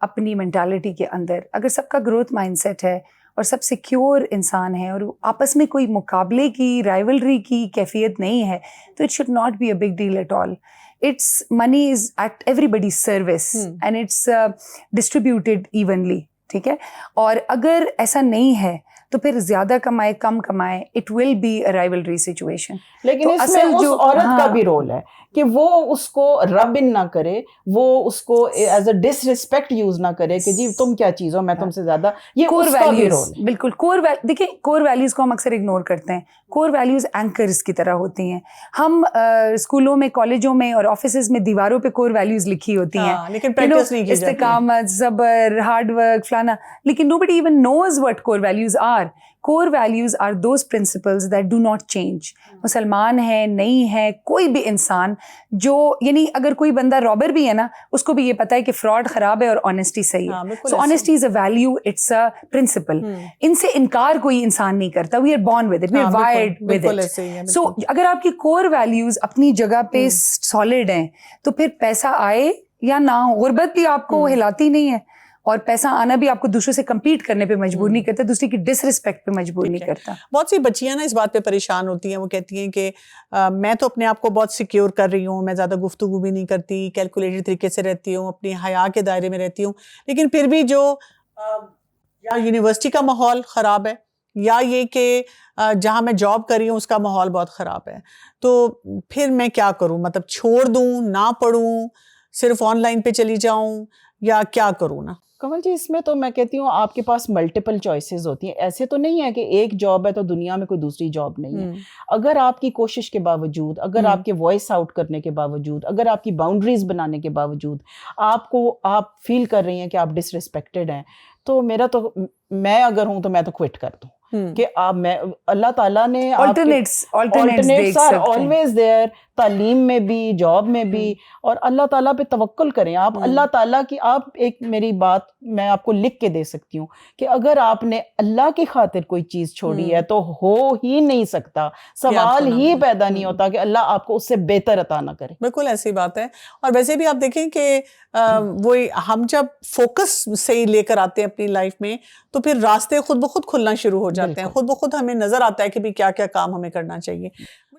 اپنی مینٹالٹی کے اندر اگر سب کا گروتھ مائنڈ سیٹ ہے اور سب سیکیور انسان ہے اور آپس میں کوئی مقابلے کی رائیولری کی کیفیت نہیں ہے تو it should not be a big deal at all. It's money is at everybody's service and it's distributed evenly, ٹھیک ہے. اور اگر ایسا نہیں ہے تو پھر زیادہ کمائے کم کمائے it will be a rivalry situation. لیکن اس میں اس عورت کا بھی رول ہے کہ وہ اس کو رب ان نہ کرے, وہ اس کو as a disrespect use نہ کرے کہ جی تم کیا چیز ہو, میں تم سے زیادہ. یہ کور اس کا بھی ویلیوز, رول. بالکل کور دیکھیں کور ویلیوز کو ہم اکثر اگنور کرتے ہیں. کور ویلیوز اینکرز کی طرح ہوتی ہیں. ہم اسکولوں میں, کالجوں میں اور آفیسز میں دیواروں پہ کور ویلیوز لکھی ہوتی ہیں, لیکن پریکٹس نہیں کی جاتی. استقامت, صبر, ہارڈ ورک, فلانا, لیکن nobody even knows what core values are. Core values are those principles that do not change. مسلمان ہے, نہیں ہے, کوئی بھی انسان جو, یعنی اگر کوئی بندہ رابر بھی ہے نا, اس کو بھی یہ پتا ہے کہ فراڈ خراب ہے اور آنیسٹی صحیح ہے. So honesty is a value, it's a principle. ان سے انکار کوئی انسان نہیں کرتا. We are born with it, we are wired with it. So اگر آپ کی core values اپنی جگہ پہ solid ہیں تو پھر پیسہ آئے یا نہ ہو, غربت بھی آپ کو ہلاتی نہیں ہے اور پیسہ آنا بھی آپ کو دوسروں سے کمپیٹ کرنے پہ مجبور نہیں کرتا, دوسری کی ڈس ریسپیکٹ پہ مجبور نہیں کرتا. بہت سی بچیاں نا اس بات پہ پریشان ہوتی ہیں, وہ کہتی ہیں کہ میں تو اپنے آپ کو بہت سیکیور کر رہی ہوں, میں زیادہ گفتگو بھی نہیں کرتی, کیلکولیٹڈ طریقے سے رہتی ہوں, اپنی حیا کے دائرے میں رہتی ہوں, لیکن پھر بھی جو یا یونیورسٹی کا ماحول خراب ہے یا یہ کہ جہاں میں جاب کر رہی ہوں اس کا ماحول بہت خراب ہے, تو پھر میں کیا کروں؟ مطلب چھوڑ دوں, نہ پڑھوں, صرف آن لائن پہ چلی جاؤں, یا کیا کروں نا؟ کمل جی اس میں تو میں کہتی ہوں آپ کے پاس ملٹیپل چوائسیز ہوتی ہیں. ایسے تو نہیں ہے کہ ایک جاب ہے تو دنیا میں کوئی دوسری جاب نہیں ہے. اگر آپ کی کوشش کے باوجود, اگر آپ کے وائس آؤٹ کرنے کے باوجود, اگر آپ کی باؤنڈریز بنانے کے باوجود آپ فیل کر رہی ہیں کہ آپ ڈس ریسپیکٹڈ ہیں, تو میں اگر ہوں تو میں تو کوئٹ کر دوں کہ اللہ تعالیٰ نے آلٹرنیٹس آر آلویز دیئر, تعلیم میں بھی, جاب میں بھی, اور اللہ تعالیٰ پہ توکل کریں آپ. اللہ تعالیٰ کی آپ ایک میری بات میں آپ کو لکھ کے دے سکتی ہوں کہ اگر آپ نے اللہ کی خاطر کوئی چیز چھوڑی ہے تو ہو ہی نہیں سکتا, سوال ہی پیدا نہیں ہوتا کہ اللہ آپ کو اس سے بہتر عطا نہ کرے. بالکل ایسی بات ہے. اور ویسے بھی آپ دیکھیں کہ وہی ہم جب فوکس صحیح لے کر آتے ہیں اپنی لائف میں تو پھر راستے خود بخود کھلنا شروع ہو جاتے ہیں, خود بخود ہمیں نظر آتا ہے کہ بھی کیا کیا کام ہمیں کرنا چاہیے.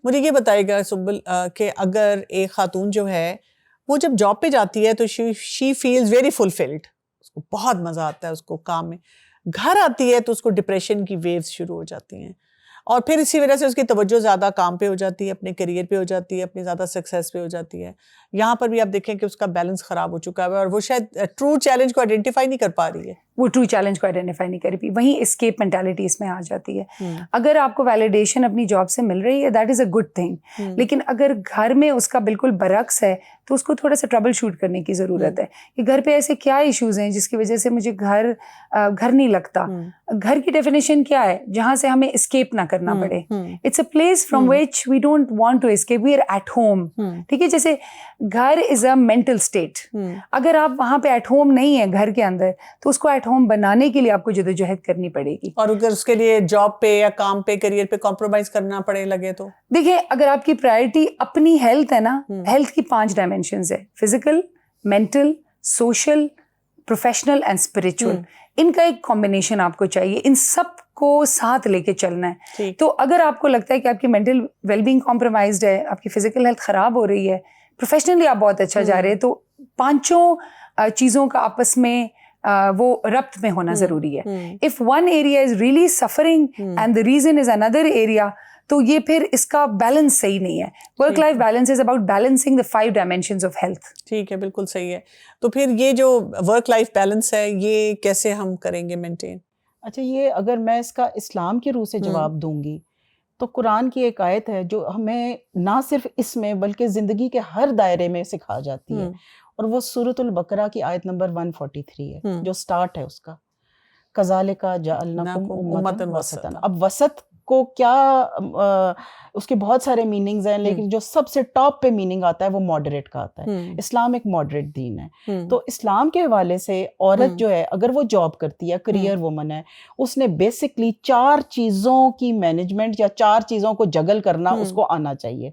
مجھے یہ بتائے گا سنبل کہ اگر ایک خاتون جو ہے وہ جب جاب پہ جاتی ہے تو شی فیلز ویری فلفلڈ, اس کو بہت مزہ آتا ہے اس کو کام میں, گھر آتی ہے تو اس کو ڈپریشن کی ویوز شروع ہو جاتی ہیں, اور پھر اسی وجہ سے اس کی توجہ زیادہ کام پہ ہو جاتی ہے, اپنے کریئر پہ ہو جاتی ہے, اپنی زیادہ سکسیس پہ ہو جاتی ہے. یہاں پر بھی آپ دیکھیں کہ اس کا بیلنس خراب ہو چکا ہے اور وہ شاید ٹرو چیلنج کو آئیڈینٹیفائی نہیں کر پا رہی ہے. وہ ٹرو چیلنج کو آئیڈینٹیفائی نہیں کر پی, وہیں اسکیپ مینٹالٹی اس میں آ جاتی ہے. اگر آپ کو ویلیڈیشن اپنی جاب سے مل رہی ہے that is a good thing, لیکن اگر گھر میں اس کا بالکل برعکس ہے تو اس کو تھوڑا سا ٹربل شوٹ کرنے کی ضرورت ہے کہ گھر پہ ایسے کیا ایشوز ہیں جس کی وجہ سے مجھے گھر نہیں لگتا. گھر کی ڈیفینیشن کیا ہے جہاں سے ہمیں اسکیپ نہ کرنا پڑے. It's a place from which we don't want to escape, we are at home. ٹھیک ہے, جیسے گھر از اے مینٹل اسٹیٹ. اگر آپ وہاں پہ ایٹ ہوم نہیں ہیں گھر کے اندر تو اس کو ایٹ ہوم بنانے کے لیے آپ کو جدوجہد کرنی پڑے گی. اور اگر اس کے لیے جاب پہ یا کام پہ, کریئر پہ کمپرومائز کرنا پڑے لگے تو دیکھیں, اگر آپ کی پرائرٹی اپنی ہیلتھ ہے نا, ہیلتھ کی 5 ڈائمینشنز ہے, physical, mental, social, professional and spiritual. ان کا ایک کمبینیشن آپ کو چاہیے, ان سب کو ساتھ لے کے چلنا ہے. تو اگر آپ کو لگتا ہے کہ آپ کی مینٹل ویل بینگ کمپرومائزڈ ہے, آپ کی فزیکل ہیلتھ خراب ہو رہی ہے, پروفیشنلی آپ بہت اچھا جا رہے ہیں, تو 5 چیزوں کا آپس میں وہ ربط میں ہونا ضروری ہے. If one area is really suffering and the reason is another area, تو یہ پھر اس کا بیلنس صحیح نہیں ہے. Work life balance is about balancing the 5 dimensions of health. ٹھیک ہے, بالکل صحیح ہے. تو پھر یہ جو ورک لائف بیلنس ہے یہ کیسے ہم کریں گے مینٹین؟ اچھا, یہ اگر میں اس کا اسلام کی روح سے جواب دوں گی تو قرآن کی ایک آیت ہے جو ہمیں نہ صرف اس میں بلکہ زندگی کے ہر دائرے میں سکھا جاتی ہے, اور وہ سورۃ البقرہ کی آیت نمبر 143 ہے جو سٹارٹ ہے اس کا, کذالک جعلناکم امۃ وسطا. اب وسط کو کیا, اس کے بہت سارے میننگز ہیں, لیکن جو سب سے ٹاپ پہ میننگ آتا ہے وہ ماڈریٹ کا آتا ہے. اسلام ایک ماڈریٹ دین ہے. تو اسلام کے حوالے سے عورت جو ہے اگر وہ جاب کرتی ہے, کریئر وومن ہے, اس نے بیسکلی 4 چیزوں کی مینجمنٹ یا 4 چیزوں کو جگل کرنا اس کو آنا چاہیے.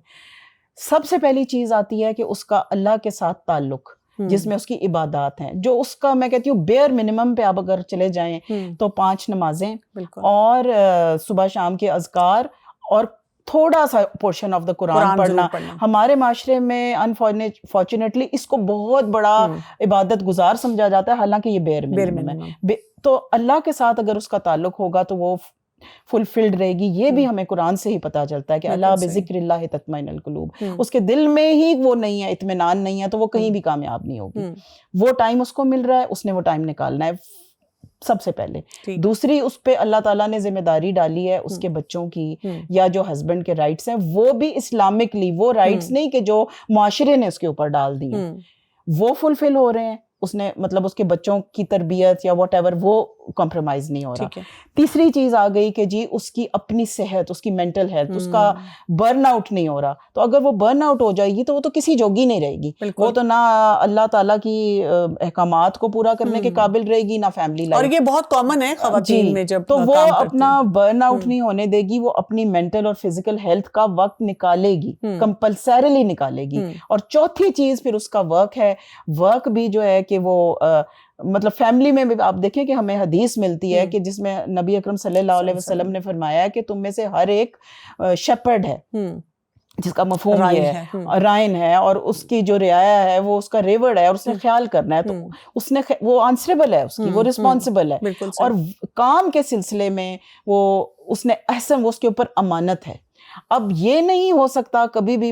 سب سے پہلی چیز آتی ہے کہ اس کا اللہ کے ساتھ تعلق, جس میں اس کی عبادات ہیں, جو اس کا میں کہتی ہوں بیئر منیمم پہ آپ اگر چلے جائیں تو 5 نمازیں اور صبح شام کے اذکار اور تھوڑا سا پورشن آف دا قرآن پڑھنا. ہمارے معاشرے میں انفارچونیٹلی اس کو بہت بڑا عبادت گزار سمجھا جاتا ہے, حالانکہ یہ بیئر منیمم ہے. تو اللہ کے ساتھ اگر اس کا تعلق ہوگا تو وہ فلفلڈ رہے گی. یہ بھی ہمیں قرآن سے ہی پتہ چلتا ہے کہ اللہ بذکر اللہ تطمئن القلوب. اس کے دل میں ہی وہ نہیں ہے, اطمینان نہیں ہے, تو وہ کہیں بھی کامیاب نہیں ہوگی. وہ ٹائم اس کو مل رہا ہے, اس نے وہ ٹائم نکالنا ہے سب سے پہلے. دوسری اس پہ اللہ تعالیٰ نے ذمہ داری ڈالی ہے اس کے بچوں کی, یا جو ہسبینڈ کے رائٹس ہیں وہ بھی اسلامکلی, وہ رائٹس نہیں کہ جو معاشرے نے اس کے اوپر ڈال دی ہیں, وہ فلفل ہو رہے ہیں. اس نے مطلب اس کے بچوں کی تربیت یا واٹ ایور وہ کمپرومائز نہیں ہو رہا. تیسری چیز آ گئی کہ جی اس کی اپنی صحت, اس کی مینٹل ہیلتھ, اس کا برن آؤٹ نہیں ہو رہا. تو اگر وہ برن آؤٹ ہو جائے گی تو وہ تو کسی جوگی نہیں رہے گی, وہ تو نہ اللہ تعالیٰ کی احکامات کو پورا کرنے کے قابل رہے گی, نہ فیملی لائف. اور یہ بہت کامن ہے خواتین میں, جب تو وہ اپنا برن آؤٹ نہیں ہونے دے گی, وہ اپنی مینٹل اور فزیکل ہیلتھ کا وقت نکالے گی, کمپلسریلی نکالے گی. اور چوتھی چیز پھر اس کا ورک ہے. ورک بھی جو ہے کہ وہ مطلب فیملی میں بھی آپ دیکھیں کہ ہمیں حدیث ملتی ہے کہ جس میں نبی اکرم صلی اللہ علیہ وسلم نے فرمایا ہے کہ تم میں سے ہر ایک شیپرڈ ہے, جس کا مفہوم یہ ہے رائن ہے, اور اس کی جو رعایا ہے وہ اس کا ریورڈ ہے, اور اس نے خیال کرنا ہے. تو اس نے وہ آنسریبل ہے, اس کی وہ رسپانسبل ہے, اور کام کے سلسلے میں وہ اس نے احسن, وہ اس کے اوپر امانت ہے. اب یہ نہیں ہو سکتا کبھی بھی,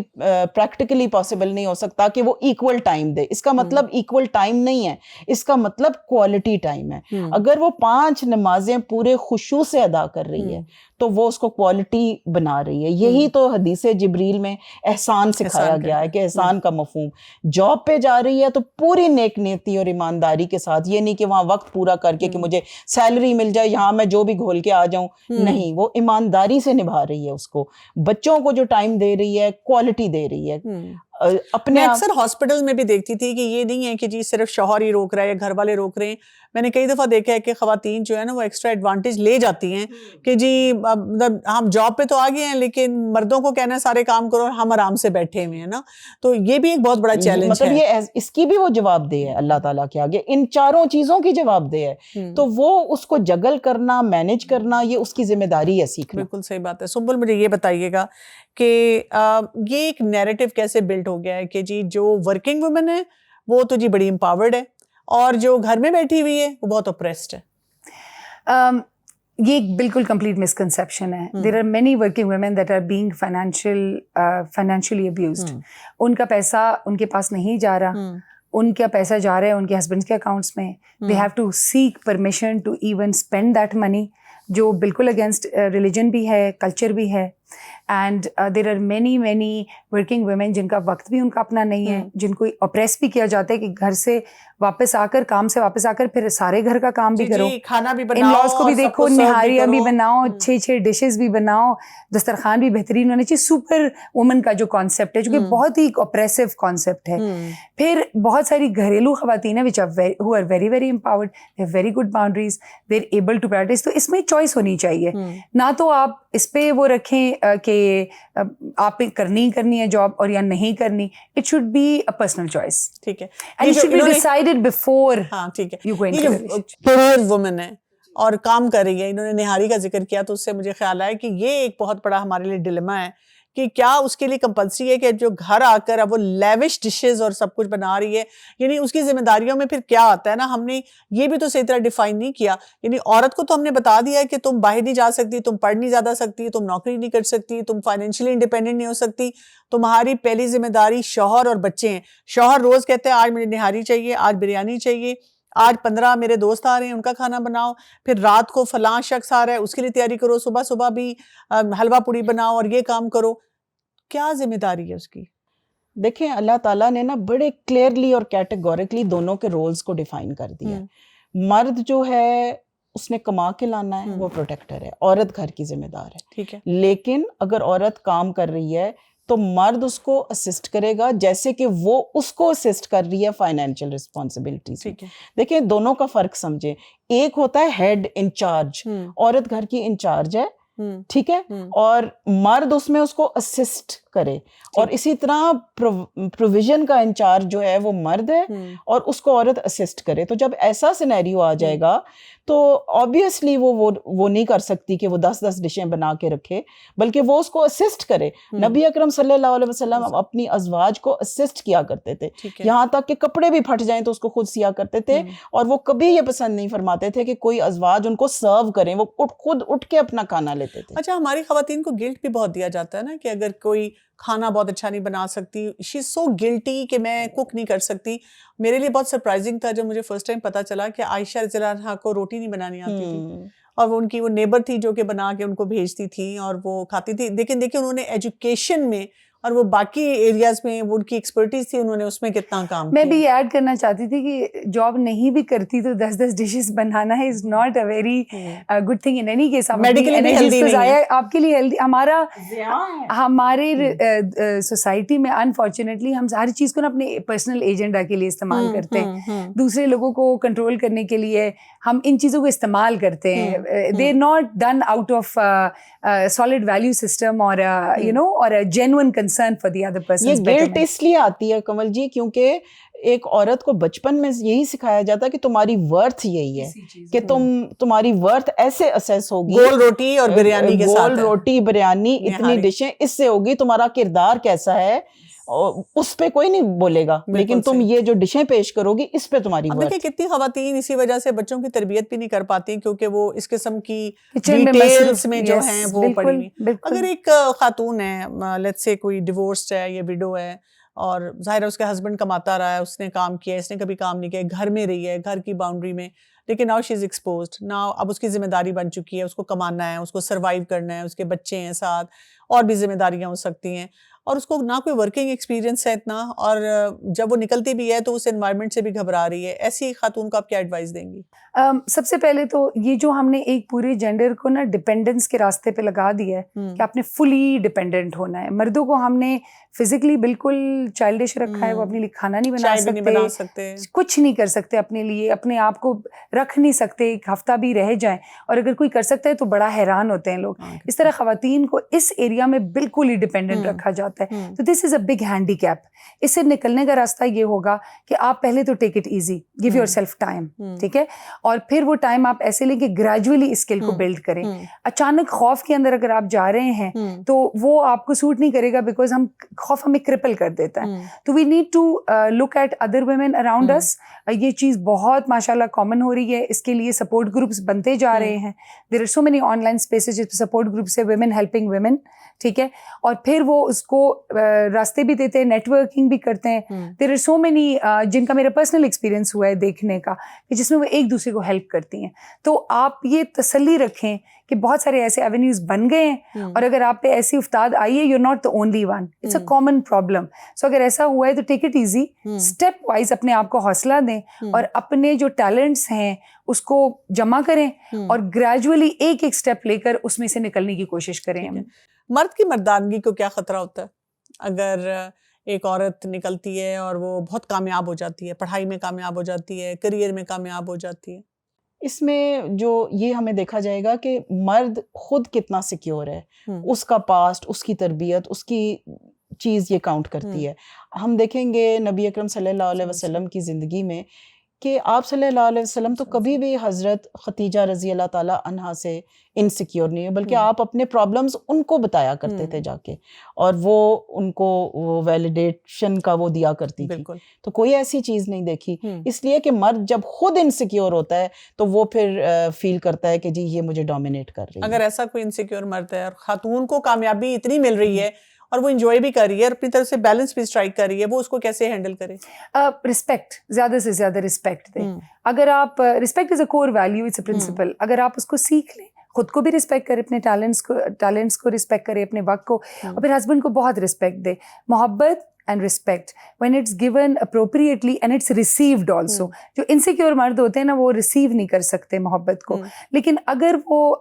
پریکٹیکلی پاسبل نہیں ہو سکتا کہ وہ ایکول ٹائم دے. اس کا مطلب ایکول ٹائم نہیں ہے, اس کا مطلب کوالٹی ٹائم ہے. اگر وہ 5 نمازیں پورے خشوع سے ادا کر رہی ہے تو وہ اس کو کوالٹی بنا رہی ہے. یہی تو حدیث جبریل میں احسان سکھایا گیا ہے کہ احسان کا مفہوم. جاب پہ جا رہی ہے تو پوری نیک نیتی اور ایمانداری کے ساتھ, یہ نہیں کہ وہاں وقت پورا کر کے کہ مجھے سیلری مل جائے, یہاں میں جو بھی گھول کے آ جاؤں, نہیں, وہ ایمانداری سے نبھا رہی ہے اس کو. بچوں کو جو ٹائم دے رہی ہے, کوالٹی دے رہی ہے. میں اکثر ہاسپٹل میں بھی دیکھتی تھی کہ یہ نہیں ہے کہ جی صرف شوہر ہی روک رہا ہے یا گھر والے روک رہے ہیں. میں نے کئی دفعہ دیکھا ہے کہ خواتین جو ہے نا وہ ایکسٹرا ایڈوانٹیج لے جاتی ہیں کہ جی ہم جاب پہ تو آ گئے ہیں لیکن مردوں کو کہنا ہے سارے کام کرو اور ہم آرام سے بیٹھے ہوئے ہیں نا. تو یہ بھی ایک بہت بڑا چیلنج ہے. مطلب یہ اس کی بھی وہ جواب دہ ہے اللہ تعالیٰ کے آگے, ان چاروں چیزوں کی جواب دہ ہے. تو وہ اس کو جگل کرنا, مینج کرنا, یہ اس کی ذمہ داری ہے سیکھنا. بالکل صحیح بات ہے. سنبل مجھے یہ بتائیے گا کہ یہ ایک نیریٹو کیسے بلڈ ہو گیا ہے کہ جی جو ورکنگ وومن ہے وہ تو جی بڑی امپاورڈ ہے, اور جو گھر میں بیٹھی ہوئی ہے وہ بہت اپریسڈ ہے. یہ ایک بالکل کمپلیٹ مسکنسیپشن ہے. There are many working women that are being financially abused. ان کا پیسہ ان کے پاس نہیں جا رہا, ان کا پیسہ جا رہا ہے ان کے ہسبینڈس کے اکاؤنٹس میں. They have to seek permission to even spend that money, جو بالکل اگینسٹ ریلیجن بھی ہے, کلچر بھی ہے. And there are many working women جن کا وقت بھی ان کا اپنا نہیں ہے, جن کو اپریس بھی کیا جاتا ہے کہ گھر سے واپس آ کر, کام سے واپس آ کر پھر سارے گھر کا کام بھی کرو, کھانا بھی ان لاز کو بھی دیکھو, نہاریاں بھی بناؤ, 6 ڈشز بھی بناؤ, دسترخوان بھی بہترین ہونا چاہیے. سپر وومن کا جو کانسیپٹ ہے جو کہ بہت ہی اپریسو کانسیپٹ ہے. پھر بہت ساری گھریلو خواتین ہیں who are very very empowered, they have very good boundaries, they're able to practice. تو اس میں چوائس ہونی چاہیے. نہ تو آپ اس پہ وہ رکھیں کہ آپ کرنی ہے جاب اور یا نہیں کرنی. It should be a personal choice. ٹھیک ہے, and it should be decided before. ہاں ٹھیک ہے. You go into career woman ہے اور کام کر رہی ہے, انہوں نے نہاری کا ذکر کیا تو اس سے مجھے خیال آیا کہ یہ ایک بہت بڑا ہمارے لیے ڈیلیما ہے کہ کیا اس کے لیے کمپلسری ہے کہ جو گھر آ کر اب وہ لیوش ڈشز اور سب کچھ بنا رہی ہے, یعنی اس کی ذمہ داریوں میں پھر کیا آتا ہے نا. ہم نے یہ بھی تو صحیح طرح ڈیفائن نہیں کیا. یعنی عورت کو تو ہم نے بتا دیا ہے کہ تم باہر نہیں جا سکتی, تم پڑھ نہیں زیادہ سکتی, تم نوکری نہیں کر سکتی, تم فائنینشلی انڈیپینڈنٹ نہیں ہو سکتی, تمہاری پہلی ذمہ داری شوہر اور بچے ہیں. شوہر روز کہتے ہیں آج مجھے نہاری چاہیے, آج بریانی چاہیے, آج 15 میرے دوست آ رہے ہیں ان کا کھانا بناؤ, پھر رات کو فلاں شخص آ رہا ہے اس کے لیے تیاری کرو, صبح بھی حلوہ پوڑی بناؤ اور یہ کام کرو. کیا ذمہ داری ہے اس کی؟ دیکھیں اللہ تعالیٰ نے نا بڑے کلیئرلی اور کیٹیگوریکلی دونوں کے رولز کو ڈیفائن کر دیا. مرد جو ہے اس نے کما کے لانا ہے, وہ پروٹیکٹر ہے, عورت گھر کی ذمہ دار ہے. ٹھیک ہے. لیکن اگر عورت کام کر رہی ہے تو مرد اس کو اسسٹ کرے گا جیسے کہ وہ اس کو اسسٹ کر رہی ہے فائنینشیل رسپانسبلٹی سے. دیکھیں دونوں کا فرق سمجھیں. ایک ہوتا ہے ہیڈ انچارج, عورت گھر کی انچارج ہے, ٹھیک ہے, اور مرد اس میں اس کو اسسٹ کرے, اور اسی طرح پروویژن کا انچارج جو ہے وہ مرد ہے اور اس کو عورت اسسٹ کرے. تو جب ایسا سینیریو آ جائے گا تو آبویسلی وہ نہیں کر سکتی کہ وہ 10 ڈشیں بنا کے رکھے, بلکہ وہ اس کو اسسٹ کرے. نبی اکرم صلی اللہ علیہ وسلم اپنی ازواج کو اسسٹ کیا کرتے تھے, یہاں تک کہ کپڑے بھی پھٹ جائیں تو اس کو خود سیا کرتے تھے, اور وہ کبھی یہ پسند نہیں فرماتے تھے کہ کوئی ازواج ان کو سرو کریں, وہ خود اٹھ کے اپنا کھانا لیتے تھے. اچھا, ہماری خواتین کو گلٹ بھی بہت دیا جاتا ہے نا کہ اگر کوئی کھانا بہت اچھا نہیں بنا سکتی, شی از سو گلٹی کہ میں کوک نہیں کر سکتی. میرے لیے بہت سرپرائزنگ تھا جب مجھے فرسٹ ٹائم پتا چلا کہ عائشہ رضی اللہ عنہا کو روٹی نہیں بنانی آتی تھی, اور وہ ان کی وہ نیبر تھی جو کہ بنا کے ان کو بھیجتی تھی اور وہ کھاتی تھی. لیکن دیکھیں انہوں نے ایجوکیشن میں اور وہ باقی ایریاز میں وہ ان کی ایکسپرٹیز تھی, انہوں نے اس میں کتنا کام کیا. میں بھی ایڈ کرنا چاہتی تھی کہ جاب نہیں بھی کرتی تو 10 ڈشز بنانا ہے is not a very good thing in any case. Medically بھی ہیلدی نہیں ہے آپ کے لیے ہیلدی. ہمارے سوسائٹی میں انفارچونیٹلی ہم ہر چیز کو نا اپنے پرسنل ایجنڈا کے لیے استعمال کرتے ہیں, دوسرے لوگوں کو کنٹرول کرنے کے لیے ہم ان چیزوں کو استعمال کرتے ہیں. They are not done out of solid value system اور یو نو اور genuine concern for the other person. یہ گلٹ اس لیے آتی ہے کمل جی کیونکہ ایک عورت کو بچپن میں یہی سکھایا جاتا ہے کہ تمہاری ورتھ یہی ہے کہ تمہاری ورتھ ایسے اسیس ہوگی, گول روٹی اور بریانی کے ساتھ, گول روٹی بریانی اتنی ڈشیں اس سے ہوگی, تمہارا کردار کیسا ہے اس پہ کوئی نہیں بولے گا, لیکن تم یہ جو ڈشیں پیش کرو گی اس پہ تمہاری ورتھ. دیکھیں کتنی خواتین اسی وجہ سے بچوں کی تربیت بھی نہیں کر پاتی کیونکہ وہ اس قسم کی ڈیٹیلز میں جو ہیں وہ پڑھی نہیں. اگر ایک خاتون ہے لیٹس سے کوئی ڈیورسڈ ہے یا ویڈو ہے اور ظاہر ہے اس کے ہسبینڈ کماتا رہا ہے, اس نے کام کیا, اس نے کبھی کام نہیں کیا, گھر میں رہی ہے گھر کی باؤنڈری میں, لیکن now she is exposed, now اب اس کی ذمہ داری بن چکی ہے, اس کو کمانا ہے, اس کو سروائیو کرنا ہے, اس کے بچے ہیں ساتھ, اور بھی ذمہ داریاں ہو سکتی ہیں, اور اس کو نہ کوئی ورکنگ ایکسپیرینس ہے اتنا, اور جب وہ نکلتی بھی ہے تو اس انوائرمنٹ سے بھی گھبرا رہی ہے. ایسی خاتون کو آپ کیا ایڈوائس دیں گی؟ سب سے پہلے تو یہ جو ہم نے ایک پورے جینڈر کو نا ڈپینڈنس کے راستے پہ لگا دیا ہے کہ آپ نے فلی ڈپینڈنٹ ہونا ہے. مردوں کو ہم نے فزیکلی بالکل چائلڈش رکھا ہے, وہ اپنے لیے کھانا نہیں بنا سکتے, کچھ نہیں کر سکتے اپنے لیے, اپنے آپ کو رکھ نہیں سکتے, ایک ہفتہ بھی رہ جائیں, اور اگر کوئی کر سکتا ہے تو بڑا حیران ہوتے ہیں لوگ. اس طرح خواتین کو اس ایریا میں بالکل ہی ڈپینڈنٹ رکھا جاتا ہے. تو دس از اے بگ ہینڈی کیپ. اس سے نکلنے کا راستہ یہ ہوگا کہ آپ پہلے تو take it easy, give your self time, ٹھیک ہے, اور پھر وہ ٹائم آپ ایسے لیں کہ گریجولی اسکل کو بلڈ کریں. اچانک خوف کے اندر اگر آپ جا رہے ہیں تو وہ آپ کو سوٹ نہیں کرے گا, بیکاز خوف ہمیں کرپل کر دیتا ہے. تو we need to look at other women around us. یہ چیز بہت ماشاء اللہ کامن ہو رہی ہے, اس کے لیے سپورٹ گروپس بنتے جا رہے ہیں. There are so many online spaces support groups ہے, ویمن ہیلپنگ ویمن, ٹھیک ہے, اور پھر وہ اس کو راستے بھی دیتے ہیں, نیٹ ورکنگ بھی کرتے ہیں. دیر آر سو مینی جن کا میرا پرسنل ایکسپیرینس ہوا ہے دیکھنے کا, کہ جس میں وہ ایک دوسرے کو ہیلپ کرتی ہیں. تو آپ یہ تسلی رکھیں کہ بہت سارے ایسے ایونیوز بن گئے ہیں, اور اگر آپ پہ ایسی افتاد آئی ہے, you not the only one, it's a common problem. So اگر ایسا ہوا ہے تو take it easy, step wise اپنے آپ کو حوصلہ دیں, اور اپنے جو ٹیلنٹس ہیں اس کو جمع کریں, اور گریجولی ایک ایک اسٹیپ لے کر اس میں سے نکلنے کی کوشش کریں. مرد کی مردانگی کو کیا خطرہ ہوتا ہے اگر ایک عورت نکلتی ہے اور وہ بہت کامیاب ہو جاتی ہے, پڑھائی میں کامیاب ہو جاتی ہے, کریئر میں کامیاب ہو جاتی ہے؟ اس میں جو یہ ہمیں دیکھا جائے گا کہ مرد خود کتنا سیکیور ہے, اس کا پاسٹ, اس کی تربیت, اس کی چیز یہ کاؤنٹ کرتی ہے. ہم دیکھیں گے نبی اکرم صلی اللہ علیہ وسلم کی زندگی میں کہ آپ صلی اللہ علیہ وسلم تو کبھی بھی حضرت خدیجہ رضی اللہ تعالیٰ عنہا سے انسیکیور نہیں ہے, بلکہ آپ اپنے پرابلمز ان کو بتایا کرتے تھے جا کے, اور وہ ان کو ویلیڈیشن کا وہ دیا کرتی تھی. تو کوئی ایسی چیز نہیں دیکھی, اس لیے کہ مرد جب خود انسیکیور ہوتا ہے تو وہ پھر فیل کرتا ہے کہ جی یہ مجھے ڈومینیٹ کر رہی ہے. اگر ایسا کوئی انسیکیور مرد ہے اور خاتون کو کامیابی اتنی مل رہی ہے اور وہ انجوائے بھی کر رہی ہے اور اپنی طرف سے بیلنس بھی اسٹرائک کر رہی ہے, وہ اس کو کیسے ہینڈل کرے؟ رسپیکٹ, زیادہ سے زیادہ رسپیکٹ دیں. اگر آپ, respect is a core value, it's a principle. اگر آپ اس کو سیکھ لیں, خود کو بھی رسپیکٹ کرے, اپنے ٹیلنٹس کو رسپیکٹ کرے, اپنے وقت کو, اور پھر ہسبینڈ کو بہت رسپیکٹ دے. محبت and respect when it's given appropriately and it's received also. جو انسیکیور مرد ہوتے ہیں نا وہ ریسیو نہیں کر سکتے محبت کو, لیکن اگر وہ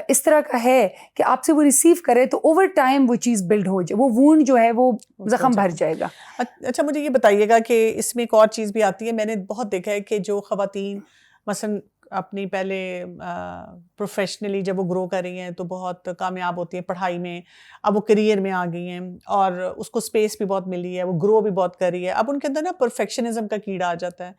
اس طرح کا ہے کہ آپ سے وہ ریسیو کرے تو اوور ٹائم وہ چیز بلڈ ہو جائے, وہ وونڈ جو ہے وہ زخم بھر جائے گا. اچھا مجھے یہ بتائیے گا کہ اس میں ایک اور چیز بھی آتی ہے, میں نے بہت دیکھا ہے کہ جو خواتین مثلاً اپنی پہلے پروفیشنلی جب وہ گرو کر رہی ہیں تو بہت کامیاب ہوتی ہیں پڑھائی میں, اب وہ کریئر میں آ گئی ہیں اور اس کو اسپیس بھی بہت ملی ہے, وہ گرو بھی بہت کر رہی ہے. اب ان کے اندر نا پرفیکشنزم کا کیڑا آ جاتا ہے,